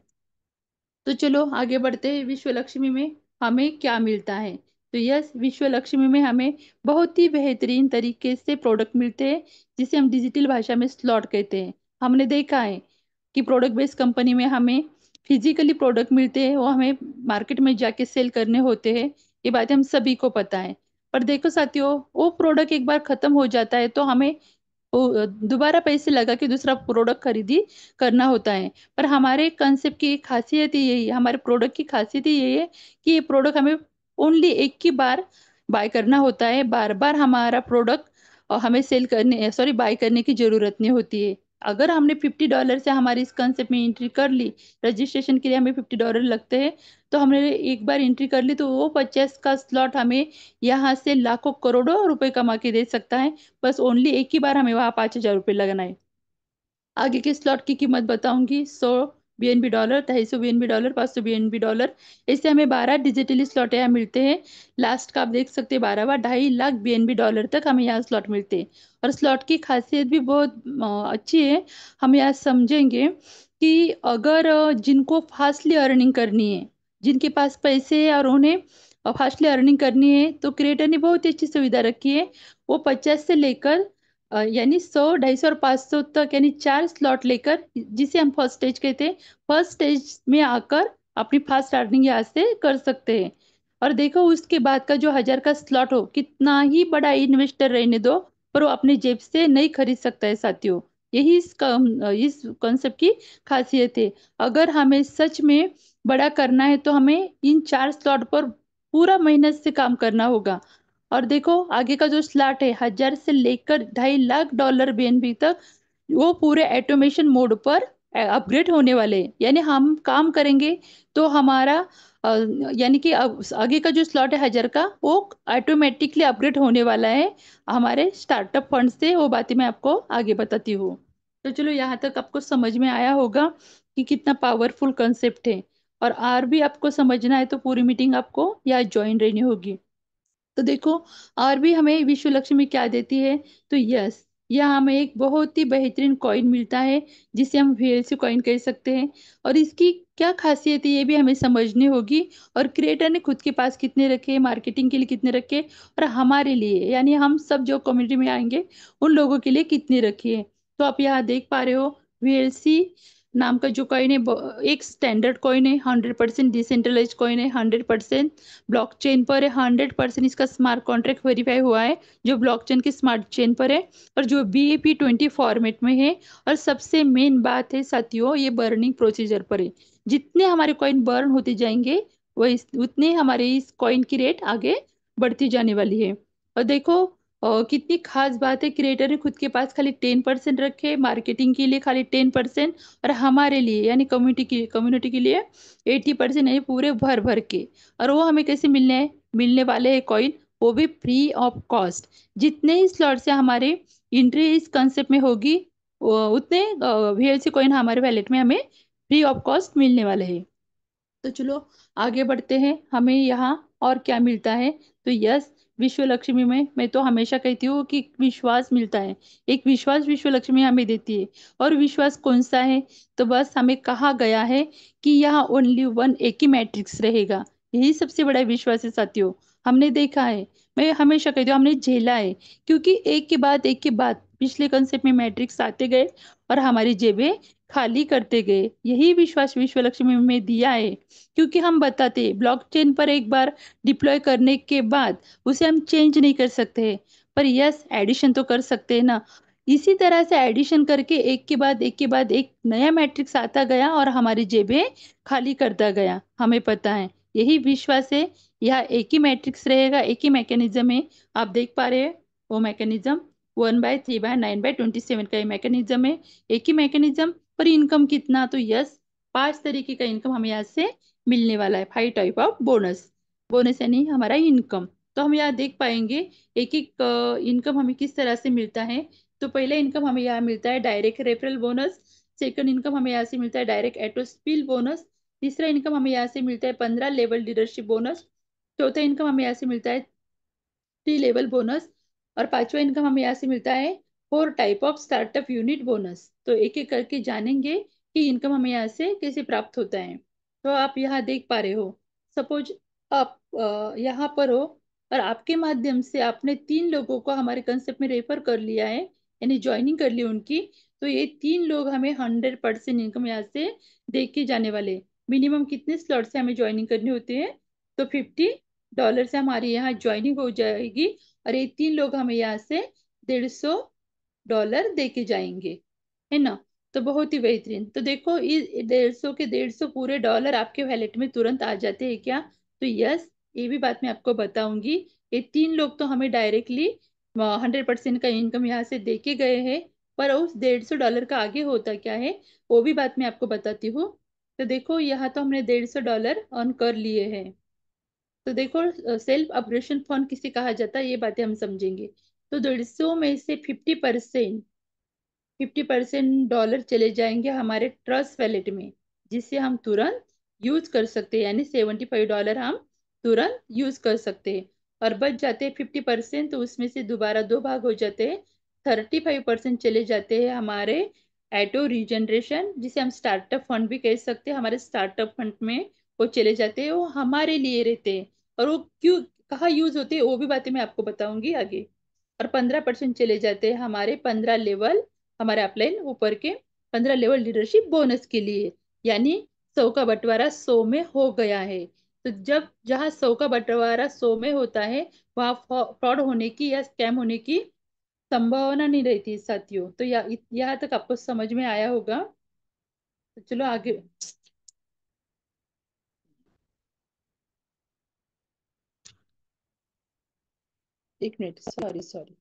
तो चलो आगे बढ़ते हैं। विश्व लक्ष्मी में हमें क्या मिलता है? तो यस, विश्व लक्ष्मी में हमें बहुत ही बेहतरीन तरीके से प्रोडक्ट मिलते हैं, जिसे हम डिजिटल भाषा में स्लॉट कहते हैं। हमने देखा है कि प्रोडक्ट बेस्ड कंपनी में हमें फिजिकली प्रोडक्ट मिलते हैं, वो हमें मार्केट में जाके सेल करने होते हैं। ये बातें हम सभी को पता है। पर देखो साथियों, वो प्रोडक्ट एक बार खत्म हो जाता है तो हमें दोबारा पैसे लगा के दूसरा प्रोडक्ट खरीदी करना होता है। पर हमारे कंसेप्ट की खासियत ही यही है, हमारे प्रोडक्ट की खासियत ही यही है कि ये प्रोडक्ट हमें ओनली एक ही बार बाय करना होता है। बार बार हमारा प्रोडक्ट हमें सेल करने, सॉरी, बाय करने की जरूरत नहीं होती है। अगर हमने $50 से हमारी इस कंसेप्ट में एंट्री कर ली, रजिस्ट्रेशन के लिए हमें $50 लगते हैं, तो हमने एक बार एंट्री कर ली तो वो 50 का स्लॉट हमें यहाँ से लाखों करोड़ों रुपए कमा के दे सकता है। बस ओनली एक ही बार हमें वहां $5,000 लगना है। आगे के स्लॉट की कीमत बताऊंगी। 100 BNB dollar, 250 BNB dollar, 500 BNB dollar, ऐसे हमें 12 डिजिटली स्लॉट यहाँ मिलते हैं। लास्ट का आप देख सकते हैं 12वां, 2.5 लाख बीएनबी डॉलर तक हमें यहाँ स्लॉट मिलते हैं। और स्लॉट की खासियत भी बहुत अच्छी है। हम यहाँ समझेंगे कि अगर जिनको फास्टली अर्निंग करनी है, जिनके पास पैसे है और उन्हें फास्टली अर्निंग करनी है, तो क्रिएटर ने बहुत ही अच्छी सुविधा रखी है। वो 50 से लेकर यानी 100, 250 और 500 तक, यानी 4 स्लॉट लेकर, जिसे हम फर्स्ट स्टेज कहते हैं, फर्स्ट स्टेज में आकर अपनी फास्ट अर्निंग यहाँ से कर सकते हैं। और देखो उसके बाद का जो 1,000 का स्लॉट हो, कितना ही बड़ा इन्वेस्टर रहने दो, पर वो अपने जेब से नहीं खरीद सकता है साथियों। यही इस कॉन्सेप्ट की खासियत है। अगर हमें सच में बड़ा करना है तो हमें इन 4 स्लॉट पर पूरा मेहनत से काम करना होगा। और देखो आगे का जो स्लॉट है, 1,000 से लेकर $2.5 लाख बीएनबी तक, वो पूरे ऑटोमेशन मोड पर अपग्रेड होने वाले हैं। यानी हम काम करेंगे तो हमारा अ, यानी कि आगे का जो स्लॉट है 1,000 का, वो ऑटोमेटिकली अपग्रेड होने वाला है हमारे स्टार्टअप फंड से। वो बातें मैं आपको आगे बताती हूँ। तो चलो यहाँ तक आपको समझ में आया होगा कि कितना पावरफुल कंसेप्ट है। और भी आपको समझना है तो पूरी मीटिंग आपको यहाँ ज्वाइन रहनी होगी। तो देखो, और भी हमें विश्व लक्ष्मी क्या देती है? तो यस, यह हमें एक बहुत ही बेहतरीन कॉइन मिलता है, जिसे हम VLC कॉइन कह सकते हैं। और इसकी क्या खासियत है ये भी हमें समझनी होगी। और क्रिएटर ने खुद के पास कितने रखे, मार्केटिंग के लिए कितने रखे, और हमारे लिए, यानी हम सब जो कम्युनिटी में आएंगे उन लोगों के लिए कितने रखे हैं। तो आप यहाँ देख पा रहे हो, VLC नाम का जो कॉइन है, एक स्टैंडर्ड कॉइन है, 100% डिसेंट्रलाइज कॉइन है, 100% ब्लॉकचेन पर है, 100% इसका स्मार्ट कॉन्ट्रैक्ट वेरीफाई हुआ है जो ब्लॉकचेन की स्मार्ट चेन पर है, और जो BEP20 फॉर्मेट में है। और सबसे मेन बात है साथियों, ये बर्निंग प्रोसीजर पर है। जितने हमारे कॉइन बर्न होते जाएंगे, उतने हमारे इस कॉइन की रेट आगे बढ़ती जाने वाली है। और देखो कितनी खास बात है, क्रिएटर ने खुद के पास खाली 10% रखे, मार्केटिंग के लिए खाली 10%, और हमारे लिए यानी कम्युनिटी के लिए 80%, यानी पूरे भर भर के। और वो हमें कैसे मिलने वाले हैं कॉइन, वो भी फ्री ऑफ कॉस्ट। जितने ही स्लॉट से हमारे एंट्री इस कंसेप्ट में होगी, उतने VLC कॉइन हमारे वैलेट में हमें फ्री ऑफ कॉस्ट मिलने वाले हैं। तो चलो आगे बढ़ते हैं, हमें यहाँ और क्या मिलता है? तो यस, विश्व लक्ष्मी में मैं तो हमेशा कहती हूँ कि विश्वास मिलता है। एक विश्वास विश्व लक्ष्मी हमें देती है। और विश्वास कौन सा है? तो बस हमें कहा गया है कि यहाँ ओनली वन, एक ही मैट्रिक्स रहेगा। यही सबसे बड़ा विश्वास है साथियों। हमने देखा है, मैं हमेशा कहती हूँ, हमने झेला है, क्योंकि एक के बाद एक के बाद पिछले कंसेप्ट में मैट्रिक्स आते गए, और हमारी जेबें खाली करते गए। यही विश्वास विश्व लक्ष्मी में दिया है, क्योंकि हम बताते ब्लॉकचेन पर एक बार डिप्लॉय करने के बाद उसे हम चेंज नहीं कर सकते हैं, पर यस एडिशन तो कर सकते हैं ना। इसी तरह से एडिशन करके एक के बाद एक के बाद एक नया मैट्रिक्स आता गया और हमारी जेबें खाली करता गया, हमें पता है। यही विश्वास है। यह एक ही मैट्रिक्स रहेगा, एक ही मैकेनिज्म है। आप देख पा रहे हैं वो मैकेनिज्म 1/3/9/27 का ये मैकेनिज्म है। एक ही मैकेनिज्म पर इनकम कितना, तो यस 5 तरीके का इनकम हमें यहाँ से मिलने वाला है। 5 टाइप ऑफ बोनस। बोनस यानी हमारा इनकम। तो हम यहाँ देख पाएंगे एक एक इनकम हमें किस तरह से मिलता है। तो पहला इनकम हमें यहाँ मिलता है direct referral bonus. Second income हमें यहाँ से मिलता है डायरेक्ट एटोस्पिल बोनस। तीसरा इनकम हमें यहाँ से मिलता है 15 लेवल लीडरशिप बोनस। चौथा इनकम हमें यहाँ से मिलता है 3 लेवल बोनस। और पांचवा इनकम हमें यहाँ से मिलता है 4 type of startup unit bonus. तो एक एक करके जानेंगे कि इनकम हमें यहाँ से कैसे प्राप्त होता है। तो आप यहाँ देख पा रहे हो, सपोज आप यहाँ पर हो और आपके माध्यम से आपने 3 लोगों को हमारे कंसेप्ट में रेफर कर लिया है, यानी ज्वाइनिंग कर ली उनकी। तो ये 3 लोग हमें 100% इनकम यहाँ से दे के जाने वाले। मिनिमम कितने स्लॉट से हमें ज्वाइनिंग करनी होती है, तो $50 से हमारी यहाँ ज्वाइनिंग हो जाएगी। और ये 3 लोग हमें यहाँ से $150 दे के जाएंगे, है ना। तो बहुत ही बेहतरीन। तो देखो इस 150 के 150 पूरे डॉलर आपके वैलेट में तुरंत आ जाते हैं क्या, तो यस ये भी बात मैं आपको बताऊंगी। ये 3 लोग तो हमें डायरेक्टली 100% का इनकम यहाँ से दे के गए हैं। पर उस $150 का आगे होता क्या है, वो भी बात मैं आपको बताती हूँ। तो देखो यहाँ तो हमने $150 अर्न कर लिए हैं। तो देखो सेल्फ अपग्रेशन फंड किसे कहा जाता है, ये बातें हम समझेंगे। तो 150 में से 50% डॉलर चले जाएंगे हमारे ट्रस्ट वैलेट में, जिससे हम तुरंत यूज कर सकते हैं, यानी $75 हम तुरंत यूज कर सकते हैं। और बच जाते हैं 50%, तो उसमें से दोबारा दो भाग हो जाते हैं। 35% चले जाते हैं हमारे एटो रीजनरेशन, जिसे हम स्टार्टअप फंड भी कह सकते हैं। हमारे स्टार्टअप फंड में वो चले जाते हैं, वो हमारे लिए रहते हैं। और वो क्यों कहाँ यूज होते हैं वो भी बातें मैं आपको बताऊंगी आगे। और 15% चले जाते हैं हमारे 15 लेवल, हमारे अपलाइन ऊपर के 15 लेवल लीडरशिप बोनस के लिए। यानी 100 का बंटवारा 100 में हो गया है। तो जब जहाँ 100 का बंटवारा 100 में होता है, वहाँ फ्रॉड होने की या स्कैम होने की संभावना नहीं रहती साथियों। तो यहाँ तक आपको समझ में आया होगा। तो चलो आगे। 1 मिनट, सॉरी सॉरी।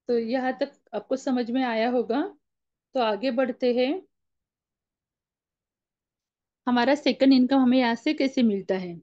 तो यहाँ तक आपको समझ में आया होगा। तो आगे बढ़ते हैं। हमारा सेकंड इनकम हमें यहाँ से कैसे मिलता है।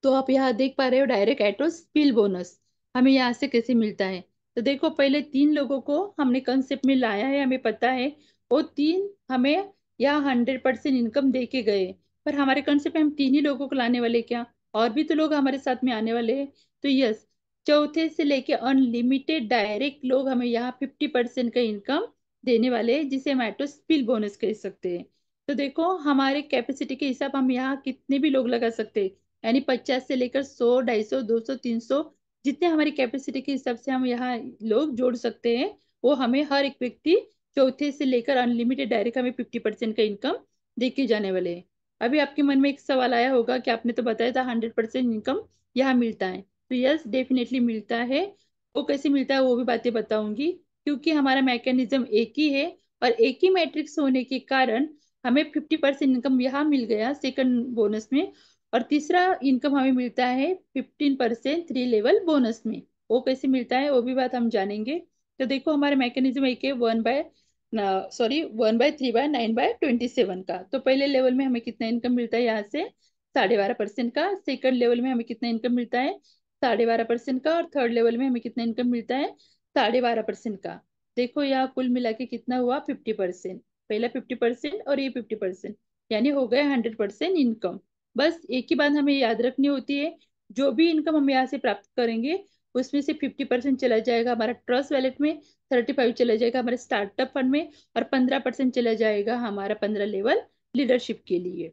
तो आप यहाँ देख पा रहे हो डायरेक्ट एटो स्पिल बोनस हमें यहाँ से कैसे मिलता है। तो देखो पहले 3 लोगों को हमने कंसेप्ट में लाया है, हमें पता है वो 3 हमें यहाँ 100% इनकम दे के गए। पर हमारे कंसेप्ट में हम 3 ही लोगों को लाने वाले क्या, और भी तो लोग हमारे साथ में आने वाले हैं। तो यस, चौथे से लेके अनलिमिटेड डायरेक्ट लोग हमें यहाँ 50% का इनकम देने वाले हैं, जिसे हम एटो स्पिल बोनस कह सकते हैं। तो देखो हमारे कैपेसिटी के हिसाब हम यहाँ कितने भी लोग लगा सकते हैं, यानी 50 से लेकर 100, 250, 200, 300, जितने हमारी कैपेसिटी के हिसाब से हम यहाँ लोग जोड़ सकते हैं। वो हमें हर एक व्यक्ति चौथे से लेकर अनलिमिटेड डायरेक्ट हमें 50% का इनकम दे के जाने वाले हैं। अभी आपके मन में एक सवाल आया होगा कि आपने तो बताया था 100% इनकम यहाँ मिलता है। तो यस डेफिनेटली मिलता है। वो कैसे मिलता है वो भी बातें बताऊंगी, क्योंकि हमारा मैकेनिज्म एक ही है। और एक ही मैट्रिक्स होने के कारण हमें 50% इनकम यहाँ मिल गया सेकंड बोनस में। और तीसरा इनकम हमें मिलता है 15% 3 लेवल बोनस में। वो कैसे मिलता है वो भी बात हम जानेंगे। तो देखो हमारे मैकेनिज्म एक है 1/3/9/27 का। तो पहले लेवल में हमें कितना इनकम मिलता है यहाँ से 12.5% का। सेकंड लेवल में हमें कितना इनकम मिलता है 12.5% का। और थर्ड लेवल में हमें कितना इनकम मिलता है 12.5% का। देखो यहाँ कुल मिला के कितना हुआ 50%। पहला 50% और ये 50%, यानी हो गया 100% इनकम। बस एक ही बात हमें याद रखनी होती है, जो भी इनकम हम यहाँ से प्राप्त करेंगे उसमें से 50% चला जाएगा हमारा ट्रस्ट वैलेट में, 35 चला जाएगा हमारे स्टार्टअप फंड में, और 15% चला जाएगा हमारा 15 लेवल लीडरशिप के लिए।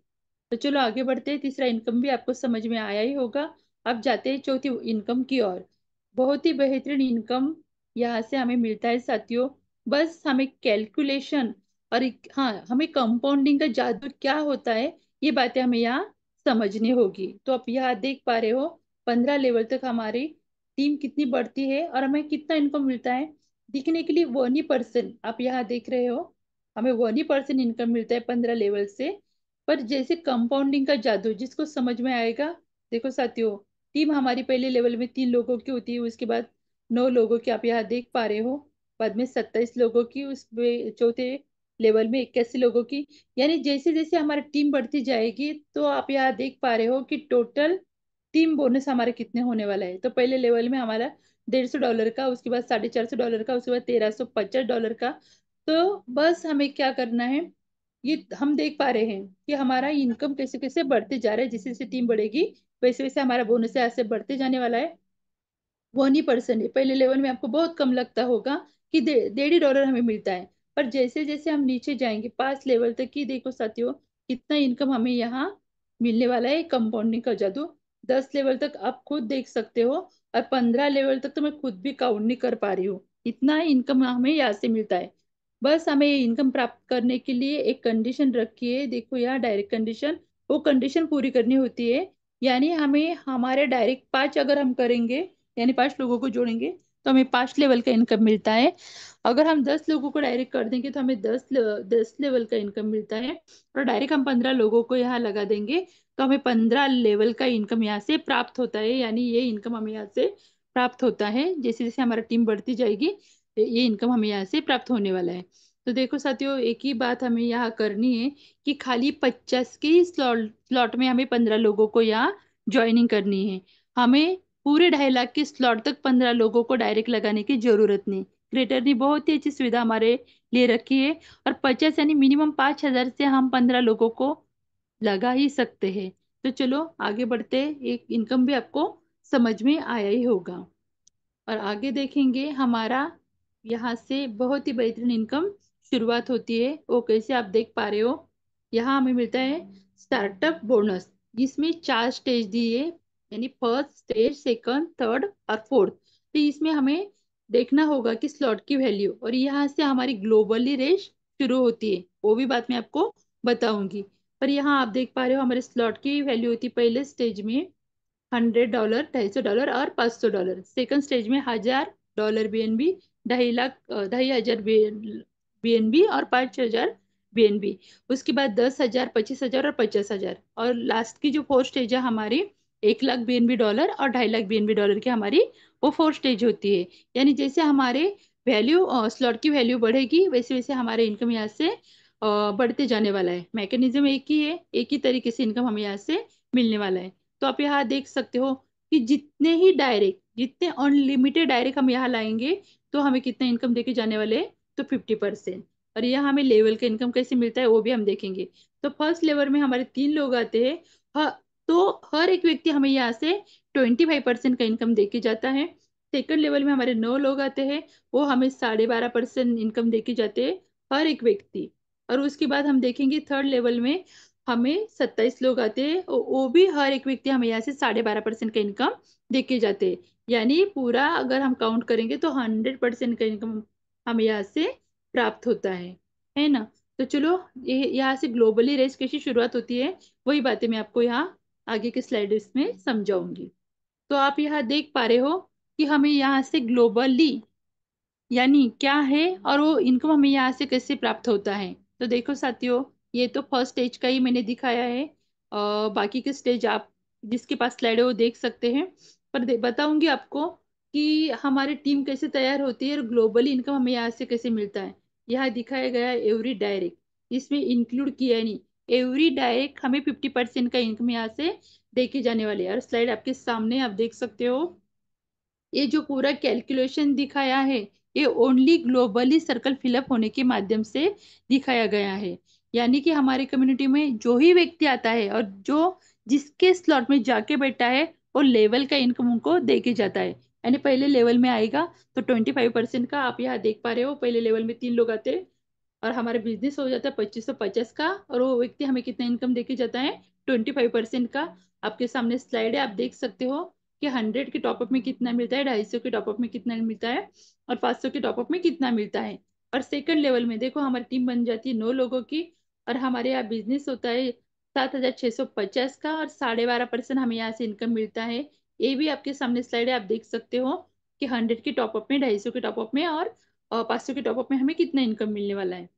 तो चलो आगे बढ़ते हैं। तीसरा इनकम भी आपको समझ में आया ही होगा। अब जाते हैं चौथी इनकम की ओर। बहुत ही बेहतरीन इनकम यहाँ से हमें मिलता है साथियों। बस हमें कैलकुलेशन और हाँ, हमें कंपाउंडिंग का जादू क्या होता है, ये बातें हमें यहाँ समझनी होगी। तो आप यहाँ देख पा रहे हो 15 लेवल तक हमारी टीम कितनी बढ़ती है और हमें कितना इनकम मिलता है। दिखने के लिए 1% आप यहाँ देख रहे हो, हमें 1% इनकम मिलता है 15 लेवल से। पर जैसे कंपाउंडिंग का जादू जिसको समझ में आएगा। देखो साथियों, टीम हमारी पहले लेवल में 3 लोगों की होती है, उसके बाद 9 लोगों की आप यहाँ देख पा रहे हो, बाद में 27 लोगों की, उसमें चौथे लेवल में 81 लोगों की। यानी जैसे जैसे हमारी टीम बढ़ती जाएगी तो आप यहाँ देख पा रहे हो कि टोटल टीम बोनस हमारे कितने होने वाला है। तो पहले लेवल में हमारा $150 का, उसके बाद $450 का, उसके बाद $1350 का। तो बस हमें क्या करना है, ये हम देख पा रहे हैं कि हमारा इनकम कैसे कैसे बढ़ते जा रहा है। जैसे जैसे टीम बढ़ेगी वैसे वैसे हमारा बोनस ऐसे बढ़ते जाने वाला है। 1% है पहले लेवल में, आपको बहुत कम लगता होगा कि $1.5 हमें मिलता है। पर जैसे जैसे हम नीचे जाएंगे 5 लेवल तक की, देखो साथियों कितना इनकम हमें यहाँ मिलने वाला है, कंपाउंडिंग का जादू। 10 लेवल तक आप खुद देख सकते हो, और 15 लेवल तक तो मैं खुद भी काउंट नहीं कर पा रही हूँ, इतना इनकम हमें यहाँ से मिलता है। बस हमें ये इनकम प्राप्त करने के लिए एक कंडीशन रखी है, देखो यहाँ डायरेक्ट कंडीशन, वो कंडीशन पूरी करनी होती है। यानी हमें हमारे डायरेक्ट 5 अगर हम करेंगे, यानी 5 लोगों को जोड़ेंगे, तो हमें 5 लेवल का इनकम मिलता है। अगर हम 10 लोगों को डायरेक्ट कर देंगे तो हमें 10 लेवल का इनकम मिलता है। और डायरेक्ट हम 15 लोगों को यहाँ लगा देंगे तो हमें 15 लेवल का इनकम यहाँ से प्राप्त होता है। यानी ये इनकम हमें यहाँ से प्राप्त होता है, जैसे जैसे हमारा टीम बढ़ती जाएगी ये इनकम हमें यहाँ से प्राप्त होने वाला है। तो देखो साथियों, एक ही बात हमें यहाँ करनी है कि खाली 50 के स्लॉट स्लॉट में हमें 15 लोगों को यहाँ ज्वाइनिंग करनी है। हमें पूरे 2.5 लाख के स्लॉट तक 15 लोगों को डायरेक्ट लगाने की जरूरत नहीं। क्रिएटर ने बहुत ही अच्छी सुविधा हमारे लिए रखी है। और 50 यानी मिनिमम 5,000 से हम 15 लोगों को लगा ही सकते हैं। तो चलो आगे बढ़ते, एक इनकम भी आपको समझ में आया ही होगा। और आगे देखेंगे हमारा यहाँ से बहुत ही बेहतरीन इनकम शुरुआत होती है, वो कैसे आप देख पा रहे हो। यहाँ हमें मिलता है स्टार्टअप बोनस। इसमें 4 स्टेज दिए, यानी फर्स्ट स्टेज, सेकंड, थर्ड और फोर्थ। तो इसमें हमें देखना होगा कि स्लॉट की वैल्यू, और यहाँ से हमारी ग्लोबली रेस शुरू होती है, वो भी बात मैं आपको बताऊंगी। पर यहाँ आप देख पा रहे हो हमारे स्लॉट की वैल्यू होती है पहले स्टेज में $100, $250 और $500। सेकंड स्टेज में $1,000 बीएनबी, 2.5 लाख 2.5 हजार बीएनबी और 5,000 बीएनबी। उसके बाद 10,000, 25,000 और 50,000। और लास्ट की जो फोर्थ स्टेज है हमारी, 1 लाख बीएनबी डॉलर और 2.5 लाख बीएनबी डॉलर की हमारी वो फोर्थ स्टेज होती है। यानी जैसे हमारे वैल्यू स्लॉट की वैल्यू बढ़ेगी वैसे वैसे हमारे इनकम यहाँ से बढ़ते जाने वाला है। मैकेनिज्म एक ही है, एक ही तरीके से इनकम हमें यहाँ से मिलने वाला है। तो आप यहाँ देख सकते हो कि जितने अनलिमिटेड डायरेक्ट हम यहाँ लाएंगे तो हमें कितना इनकम देके जाने वाले हैं, तो 50%। और यहाँ हमें लेवल का इनकम कैसे मिलता है वो भी हम देखेंगे। तो फर्स्ट लेवल में हमारे 3 लोग आते हैं। तो हर एक व्यक्ति हमें यहाँ से 25% का इनकम देके जाता है। सेकंड लेवल में हमारे 9 लोग आते हैं, वो हमें 12.5% इनकम देके जाते हैं हर एक व्यक्ति। और उसके बाद हम देखेंगे थर्ड लेवल में हमें 27 लोग आते हैं, वो भी हर एक व्यक्ति हमें यहाँ से 12.5% का इनकम देके जाते हैं। यानी पूरा अगर हम काउंट करेंगे तो 100% का इनकम हमें यहाँ से प्राप्त होता है ना। तो चलो, ये यहाँ से ग्लोबली रेस कैसी शुरुआत होती है वही बातें मैं आपको यहाँ आगे के स्लाइड्स में समझाऊंगी। तो आप यहाँ देख पा रहे हो कि हमें यहाँ से ग्लोबली यानी क्या है और वो इनकम हमें यहाँ से कैसे प्राप्त होता है। तो देखो साथियों, ये तो फर्स्ट स्टेज का ही मैंने दिखाया है। बाकी के स्टेज आप जिसके पास स्लाइड है वो देख सकते हैं। पर बताऊंगी आपको कि हमारी टीम कैसे तैयार होती है और ग्लोबली इनकम हमें यहाँ से कैसे मिलता है। यहाँ दिखाया गया है एवरी डायरेक्ट, इसमें इंक्लूड किया नहीं। एवरी डायरेक्ट हमें 50% का इनकम यहाँ से देके जाने वाले हैं। और स्लाइड आपके सामने आप देख सकते हो, ये जो पूरा कैलकुलेशन दिखाया है ये ओनली ग्लोबली सर्कल फिलअप होने के माध्यम से दिखाया गया है। यानी कि हमारी कम्युनिटी में जो ही व्यक्ति आता है और जो जिसके स्लॉट में जाके बैठा है वो लेवल का इनकम उनको दे के जाता है। यानी पहले लेवल में आएगा तो 25% का, आप यहाँ देख पा रहे हो पहले लेवल में 3 लोग आते हैं और हमारा बिजनेस हो जाता है 2550 का, और वो व्यक्ति हमें कितना इनकम देके जाता है 25% का। आपके सामने स्लाइड है, आप देख सकते हो कि 100 के टॉपअप में कितना मिलता है, 250 के टॉपअप में कितना मिलता है, और 500 के टॉपअप में कितना मिलता है। और सेकंड लेवल में देखो, हमारी टीम बन जाती है 9 लोगों की, और हमारे यहाँ बिजनेस होता है 7,650 का, और 12.5% हमें यहाँ से इनकम मिलता है। ये भी आपके सामने स्लाइड है, आप देख सकते हो कि 100 के टॉपअप में, 250 के टॉपअप में, और 500 के टॉपअप में हमें कितना इनकम मिलने वाला है।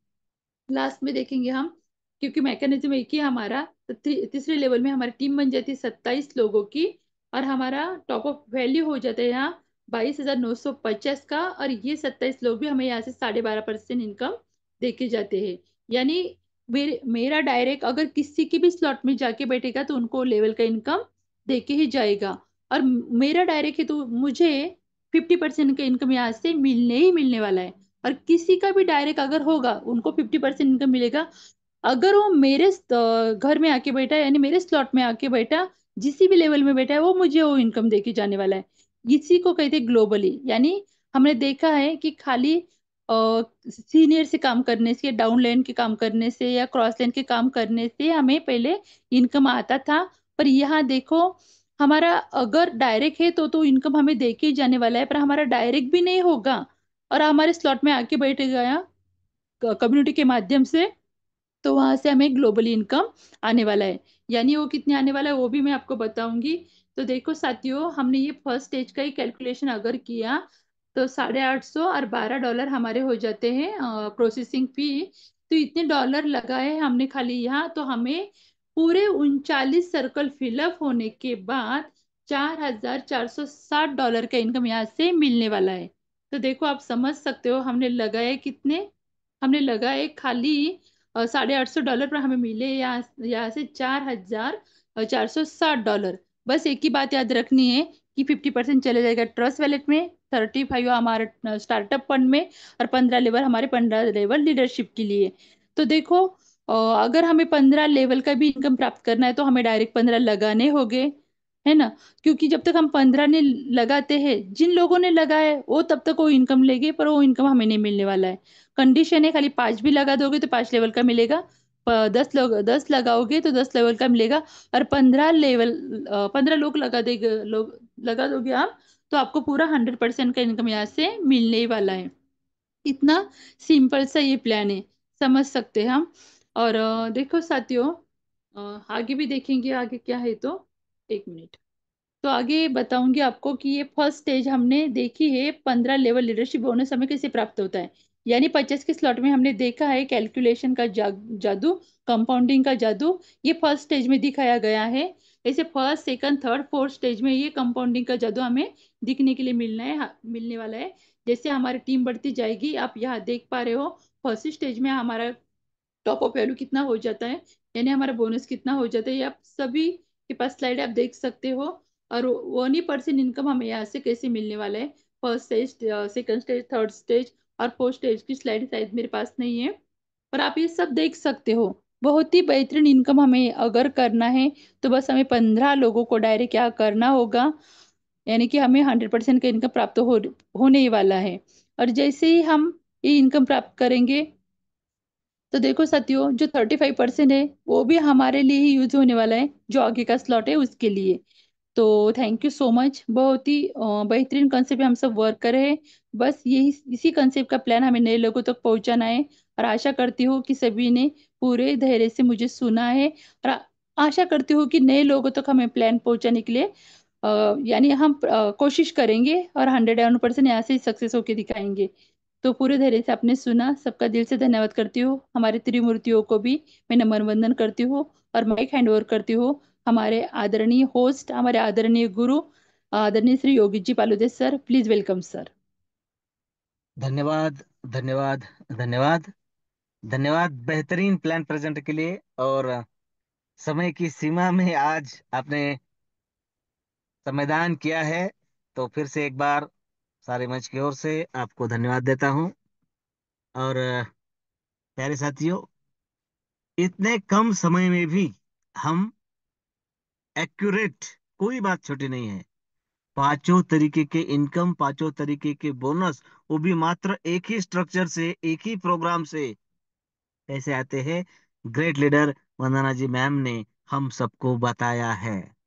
लास्ट में देखेंगे हम, क्योंकि मैकेनिज्म एक ही है हमारा, तो तीसरे लेवल में हमारी टीम बन जाती है 27 लोगों की, और हमारा टॉप अप वैल्यू हो जाता है यहाँ 22,950 का, और ये 27 लोग भी हमें यहाँ से 12.5% इनकम देके जाते हैं। यानी मेरा डायरेक्ट अगर किसी की भी स्लॉट में जाके बैठेगा तो उनको लेवल का इनकम देके ही जाएगा। और मेरा डायरेक्ट है तो मुझे 50% का इनकम यहाँ से मिलने ही मिलने वाला है। और किसी का भी डायरेक्ट अगर होगा उनको 50% इनकम मिलेगा। अगर वो मेरे घर में आके बैठा है, यानी मेरे स्लॉट में आके बैठा, जिस भी लेवल में बैठा है, वो मुझे वो इनकम देके जाने वाला है। इसी को कहते हैं ग्लोबली। यानी हमने देखा है कि खाली सीनियर से काम करने से, डाउन लाइन के काम करने से, या क्रॉस लाइन के काम करने से हमें पहले इनकम आता था। पर यहाँ देखो, हमारा अगर डायरेक्ट है तो इनकम हमें देके ही जाने वाला है, पर हमारा डायरेक्ट भी नहीं होगा और हमारे स्लॉट में आके बैठ गया कम्युनिटी के माध्यम से, तो वहां से हमें ग्लोबली इनकम आने वाला है। यानी वो कितने आने वाला है वो भी मैं आपको बताऊंगी। तो देखो साथियों, हमने ये फर्स्ट स्टेज का ही कैलकुलेशन अगर किया, तो 850 और $12 हमारे हो जाते हैं प्रोसेसिंग फी। तो इतने डॉलर लगाए हमने खाली यहाँ, तो हमें पूरे 39 सर्कल फिलअप होने के बाद $4,460 का इनकम यहाँ से मिलने वाला है। तो देखो आप समझ सकते हो हमने लगाए कितने, हमने लगाए खाली $850 पर हमें मिले यहाँ से $4,460। बस एक ही बात याद रखनी है कि 50% चले जाएगा ट्रस्ट वैलेट में, 35 हमारे स्टार्टअप फंड में, और 15 लेवल हमारे 15 लेवल लीडरशिप के लिए। तो देखो, अगर हमें 15 लेवल का भी इनकम प्राप्त करना है तो हमें डायरेक्ट 15 लगाने होंगे, है ना। क्योंकि जब तक हम 15 ने लगाते हैं, जिन लोगों ने लगाया है वो तब तक वो इनकम लेंगे, पर वो इनकम हमें नहीं मिलने वाला है। कंडीशन है, खाली 5 भी लगा दोगे तो 5 लेवल का मिलेगा, 10 लगाओगे तो 10 लेवल का मिलेगा, और 15 लेवल, 15 लोग लगा दोगे आप, तो आपको पूरा 100% का इनकम यहाँ से मिलने ही वाला है। इतना सिंपल सा ये प्लान है, समझ सकते हैं हम। और देखो साथियों, आगे भी देखेंगे आगे क्या है। तो एक मिनट, तो आगे बताऊंगी आपको कि ये फर्स्ट स्टेज हमने देखी है, 15 लेवल लीडरशिप बोनस हमें कैसे प्राप्त होता है। यानी 50 के स्लॉट में हमने देखा है कैलकुलेशन का जादू, कंपाउंडिंग का जादू, ये फर्स्ट स्टेज में दिखाया गया है। ऐसे first second third fourth stage में ये कंपाउंडिंग का जादू हमें दिखने के लिए मिलना है, मिलने वाला है। जैसे हमारी टीम बढ़ती जाएगी, आप यहाँ देख पा रहे हो, फर्स्ट स्टेज में हमारा टॉप अप वैल्यू कितना हो जाता है, यानी हमारा बोनस कितना हो जाता है, ये आप सभी के पास स्लाइड आप देख सकते हो। और 1% इनकम हमें यहाँ से कैसे मिलने वाला है, first stage, second stage, third stage और फोर्थ स्टेज की स्लाइड शायद मेरे पास नहीं है, पर आप ये सब देख सकते हो। बहुत ही बेहतरीन इनकम हमें अगर करना है, तो बस हमें 15 लोगों को डायरेक्ट क्या करना होगा, यानी कि हमें 100% का इनकम प्राप्त होने ही वाला है। और जैसे ही हम ये इनकम प्राप्त करेंगे, तो देखो साथियों, जो 35% है वो भी हमारे लिए ही यूज होने वाला है, जो आगे का स्लॉट है उसके लिए। तो थैंक यू सो मच, बहुत ही बेहतरीन कंसेप्ट हम सब वर्क कर रहे हैं। बस यही, इसी कंसेप्ट का प्लान हमें नए लोगों तक पहुंचाना है। और आशा करती हूँ कि सभी ने पूरे धैर्य से मुझे सुना है, और आशा करती हूँ कि नए लोगों तक हमें प्लान पहुंचाने के लिए यानी हम कोशिश करेंगे, और 101% यहाँ से सक्सेस होके दिखाएंगे। तो पूरे धैर्य से आपने सुना, सबका दिल से धन्यवाद करती हूँ। हमारे त्रिमूर्तियों को भी मैं नमन वंदन करती हूँ, और माइक हैंड ओवर करती हूँ हमारे आदरणीय होस्ट, हमारे आदरणीय गुरु, आदरणीय Shri Yogi ji पालुदे sir. Please welcome sir. धन्यवाद, धन्यवाद, धन्यवाद, धन्यवाद बेहतरीन प्लान प्रेजेंट के लिए। और समय की सीमा में आज आपने संविधान किया है, तो फिर से एक बार सारे मंच की ओर से आपको धन्यवाद देता हूं। और प्यारे साथियों, इतने कम समय में भी हम एक्यूरेट, कोई बात छोटी नहीं है। पांचों तरीके के इनकम, पांचों तरीके के बोनस, वो भी मात्र एक ही स्ट्रक्चर से, एक ही प्रोग्राम से कैसे आते हैं, ग्रेट लीडर वंदना जी मैम ने हम सबको बताया है।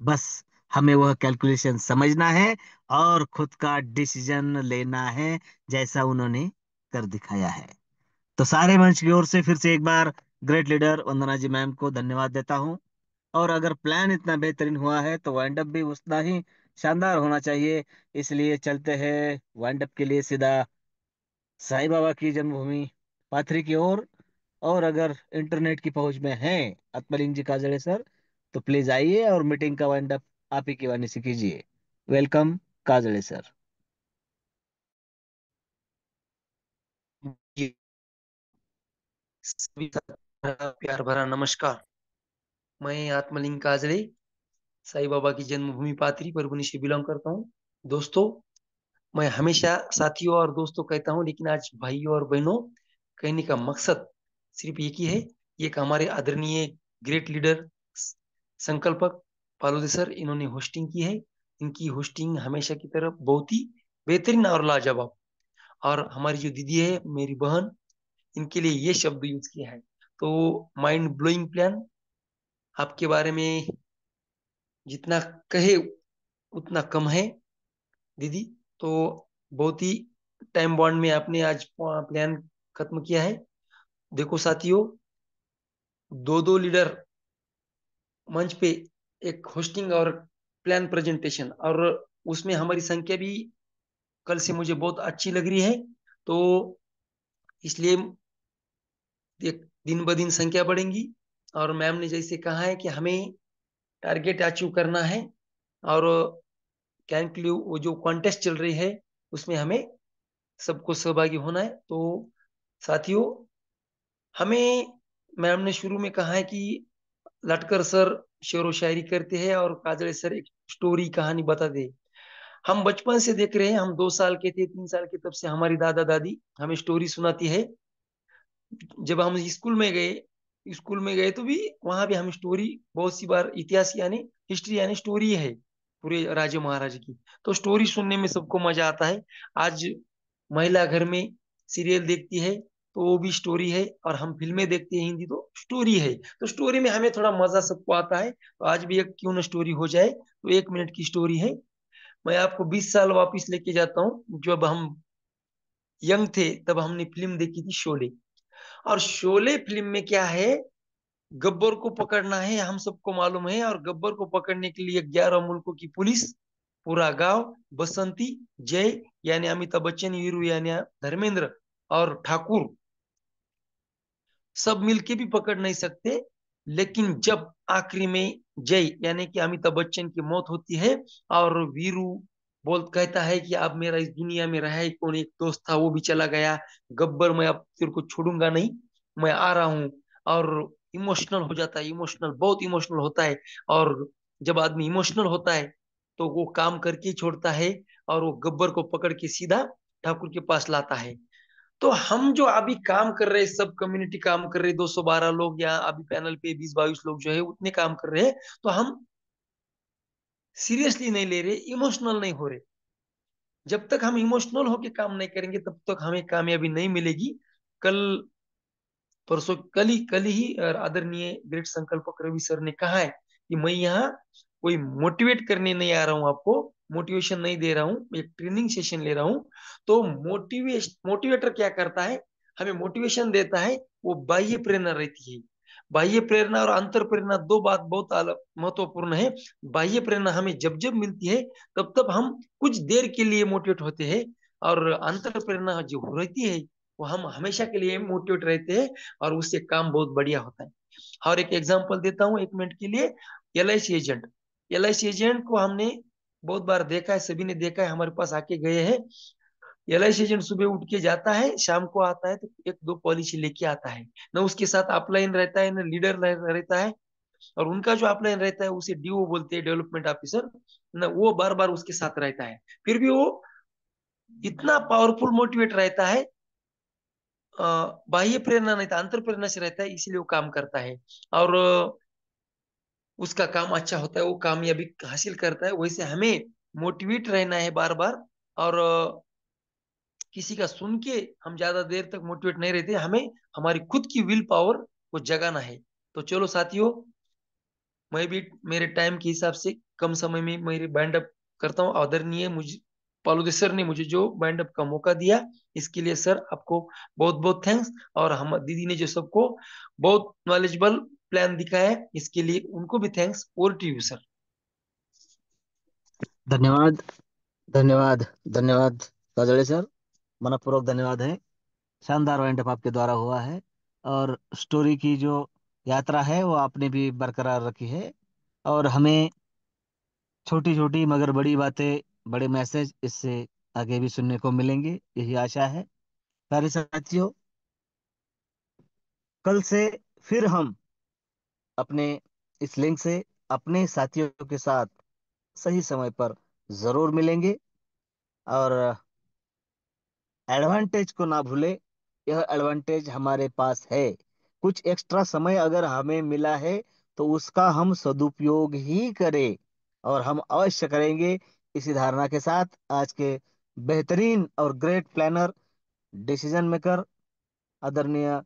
बस हमें वह कैलकुलेशन समझना है और खुद का डिसीजन लेना है, जैसा उन्होंने कर दिखाया है। तो सारे मंच की ओर से फिर से एक बार ग्रेट लीडर वंदना जी मैम को धन्यवाद देता हूँ। और अगर प्लान इतना बेहतरीन हुआ है तो वाइंड अप भी उतना ही शानदार होना चाहिए। इसलिए चलते हैं वाइंड अप के लिए सीधा साईं बाबा की जन्मभूमि पाथरी की ओर। और अगर इंटरनेट की पहुंच में हैं आत्मलिंग जी काजड़े सर, तो प्लीज आइए और मीटिंग का वाइंड अप आप ही की वाणी से कीजिए। Welcome काजड़े sir. जी, सभी का प्यार भरा नमस्कार। मैं आत्मलिंग काजरे साईं बाबा की जन्मभूमि पाथरी परभनी से बिलोंग करता हूँ। दोस्तों, मैं हमेशा साथियों और दोस्तों कहता हूँ, लेकिन आज भाइयों और बहनों कहने का मकसद सिर्फ एक ही है। एक हमारे आदरणीय ग्रेट लीडर संकल्पक पालोदे सर, इन्होंने होस्टिंग की है। इनकी होस्टिंग हमेशा की तरह बहुत ही बेहतरीन और लाजवाब। और हमारी जो दीदी है, मेरी बहन, इनके लिए ये शब्द यूज किया है। तो माइंड ब्लोइंग प्लान, आपके बारे में जितना कहे उतना कम है दीदी। तो बहुत ही टाइम बॉन्ड में आपने आज प्लान खत्म किया है। देखो साथियों, दो दो लीडर मंच पे, एक होस्टिंग और प्लान प्रेजेंटेशन, और उसमें हमारी संख्या भी कल से मुझे बहुत अच्छी लग रही है। तो इसलिए दिन ब दिन संख्या बढ़ेंगी। और मैम ने जैसे कहा है कि हमें टारगेट अचीव करना है, और कैंक्लू वो जो कॉन्टेस्ट चल रही है उसमें हमें सबको सहभागी होना है। तो साथियों, हमें मैम ने शुरू में कहा है कि लटकर सर शेर व शायरी करते हैं और काजड़े सर एक स्टोरी कहानी बताते हैं। हम बचपन से देख रहे हैं, हम 2 साल के थे, 3 साल के, तब से हमारी दादा दादी हमें स्टोरी सुनाती है। जब हम स्कूल में गए तो भी वहां भी हम स्टोरी बहुत सी बार, इतिहास यानी हिस्ट्री यानी स्टोरी है पूरे राजे महाराजे की। तो स्टोरी सुनने में सबको मजा आता है। आज महिला घर में सीरियल देखती है तो वो भी स्टोरी है, और हम फिल्में देखते हैं हिंदी तो स्टोरी है। तो स्टोरी में हमें थोड़ा मजा सबको आता है, तो आज भी एक क्यों ना स्टोरी हो जाए। तो 1 मिनट की स्टोरी है। मैं आपको 20 साल वापिस लेके जाता हूँ। जब हम यंग थे तब हमने फिल्म देखी थी शोले। और शोले फिल्म में क्या है, गब्बर को पकड़ना है, हम सबको मालूम है। और गब्बर को पकड़ने के लिए 11 मुल्कों की पुलिस, पूरा गांव, बसंती, जय यानी अमिताभ बच्चन, वीरू यानी धर्मेंद्र, और ठाकुर, सब मिलके भी पकड़ नहीं सकते। लेकिन जब आखिरी में जय यानी कि अमिताभ बच्चन की मौत होती है, और वीरू बोल कहता है कि अब मेरा इस दुनिया में रहा ही कौन, एक दोस्त था वो भी चला गया, गब्बर मैं अब तेरे को छोड़ूंगा नहीं, मैं आ रहा हूँ। और इमोशनल हो जाता है, इमोशनल, बहुत इमोशनल होता है। और जब आदमी इमोशनल होता है तो वो काम करके ही छोड़ता है, और वो गब्बर को पकड़ के सीधा ठाकुर के पास लाता है। तो हम जो अभी काम कर रहे हैं, सब कम्युनिटी काम कर रहे हैं, 212 लोग, या अभी पैनल पे 20-22 लोग जो है उतने काम कर रहे हैं। तो हम सीरियसली नहीं ले रहे, इमोशनल नहीं हो रहे। जब तक हम इमोशनल होके काम नहीं करेंगे तब तक हमें कामयाबी नहीं मिलेगी। कल परसों कल ही आदरणीय ग्रेट संकल्पक रवि सर ने कहा है कि मैं यहाँ कोई मोटिवेट करने नहीं आ रहा हूँ, आपको मोटिवेशन नहीं दे रहा हूँ, एक ट्रेनिंग सेशन ले रहा हूँ। तो मोटिवेटर क्या करता है, हमें मोटिवेशन देता है, वो बाह्य प्रेरणा रहती है। बाह्य प्रेरणा और अंतर प्रेरणा दो बात बहुत महत्वपूर्ण है। बाह्य प्रेरणा हमें जब जब मिलती है तब तब हम कुछ देर के लिए मोटिवेट होते हैं, और अंतर प्रेरणा जो रहती है वो हम हमेशा के लिए मोटिवेट रहते हैं, और उससे काम बहुत बढ़िया होता है। और एक एग्जांपल देता हूँ 1 मिनट के लिए। एलआईसी एजेंट, एलआईसी एजेंट को हमने बहुत बार देखा है, सभी ने देखा है, हमारे पास आके गए हैं। एलआईसी एजेंट सुबह उठ के जाता है, शाम को आता है तो एक दो पॉलिसी लेके आता है। न उसके साथ अपलाइन रहता है, न लीडर रहता है। और उनका जो अपलाइन रहता है उसे डीओ बोलते हैं, डेवलपमेंट ऑफिसर, न वो बार बार उसके साथ रहता है। फिर भी वो इतना पावरफुल मोटिवेट रहता है, बाह्य प्रेरणा नहीं था, अंतर प्रेरणा से रहता है, इसीलिए वो काम करता है। और उसका काम अच्छा होता है, वो कामयाबी हासिल करता है। वैसे हमें मोटिवेट रहना है बार बार। और किसी का सुन के हम ज्यादा देर तक मोटिवेट नहीं रहते, हमें हमारी खुद की विल पावर को जगाना है। तो चलो साथियों, मैं भी मेरे टाइम के हिसाब से कम समय में मेरी बाइंड अप करता हूँ। आदरणीय मुझे पालुदे सर ने मुझे जो बाइंड अप का मौका दिया, इसके लिए सर आपको बहुत बहुत थैंक्स। और हम दीदी ने जो सबको बहुत नॉलेजेबल प्लान दिखाया है, इसके लिए उनको भी thanks. Over to you sir. धन्यवाद, धन्यवाद, धन्यवाद काजोड़े सर, मनपूर्वक धन्यवाद है। शानदार वाइंडअप आपके द्वारा हुआ है, और स्टोरी की जो यात्रा है वो आपने भी बरकरार रखी है, और हमें छोटी छोटी मगर बड़ी बातें, बड़े मैसेज इससे आगे भी सुनने को मिलेंगे, यही आशा है। प्यारे साथियों, कल से फिर हम अपने इस लिंक से अपने साथियों के साथ सही समय पर जरूर मिलेंगे। और एडवांटेज को ना भूले, यह एडवांटेज हमारे पास है। कुछ एक्स्ट्रा समय अगर हमें मिला है तो उसका हम सदुपयोग ही करें, और हम अवश्य करेंगे। इसी धारणा के साथ आज के बेहतरीन और ग्रेट प्लानर, डिसीजन मेकर, आदरणीय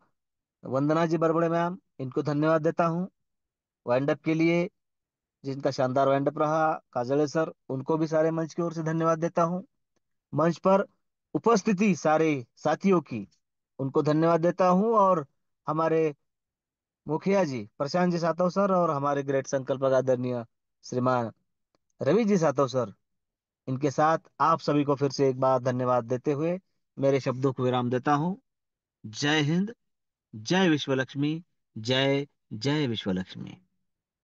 वंदना जी बरबड़े मैम, इनको धन्यवाद देता हूँ वाइंड अप के लिए, जिनका शानदार वाइंड अप रहा। काजले सर, उनको भी सारे मंच की ओर से धन्यवाद देता हूँ। मंच पर उपस्थिति सारे साथियों की, उनको धन्यवाद देता हूँ। और हमारे मुखिया जी प्रशांत जी सातव सर, और हमारे ग्रेट संकल्प आदरणीय श्रीमान रवि जी सातव सर, इनके साथ आप सभी को फिर से एक बार धन्यवाद देते हुए मेरे शब्दों को विराम देता हूँ। जय हिंद, जय विश्व लक्ष्मी, जय जय विश्व लक्ष्मी।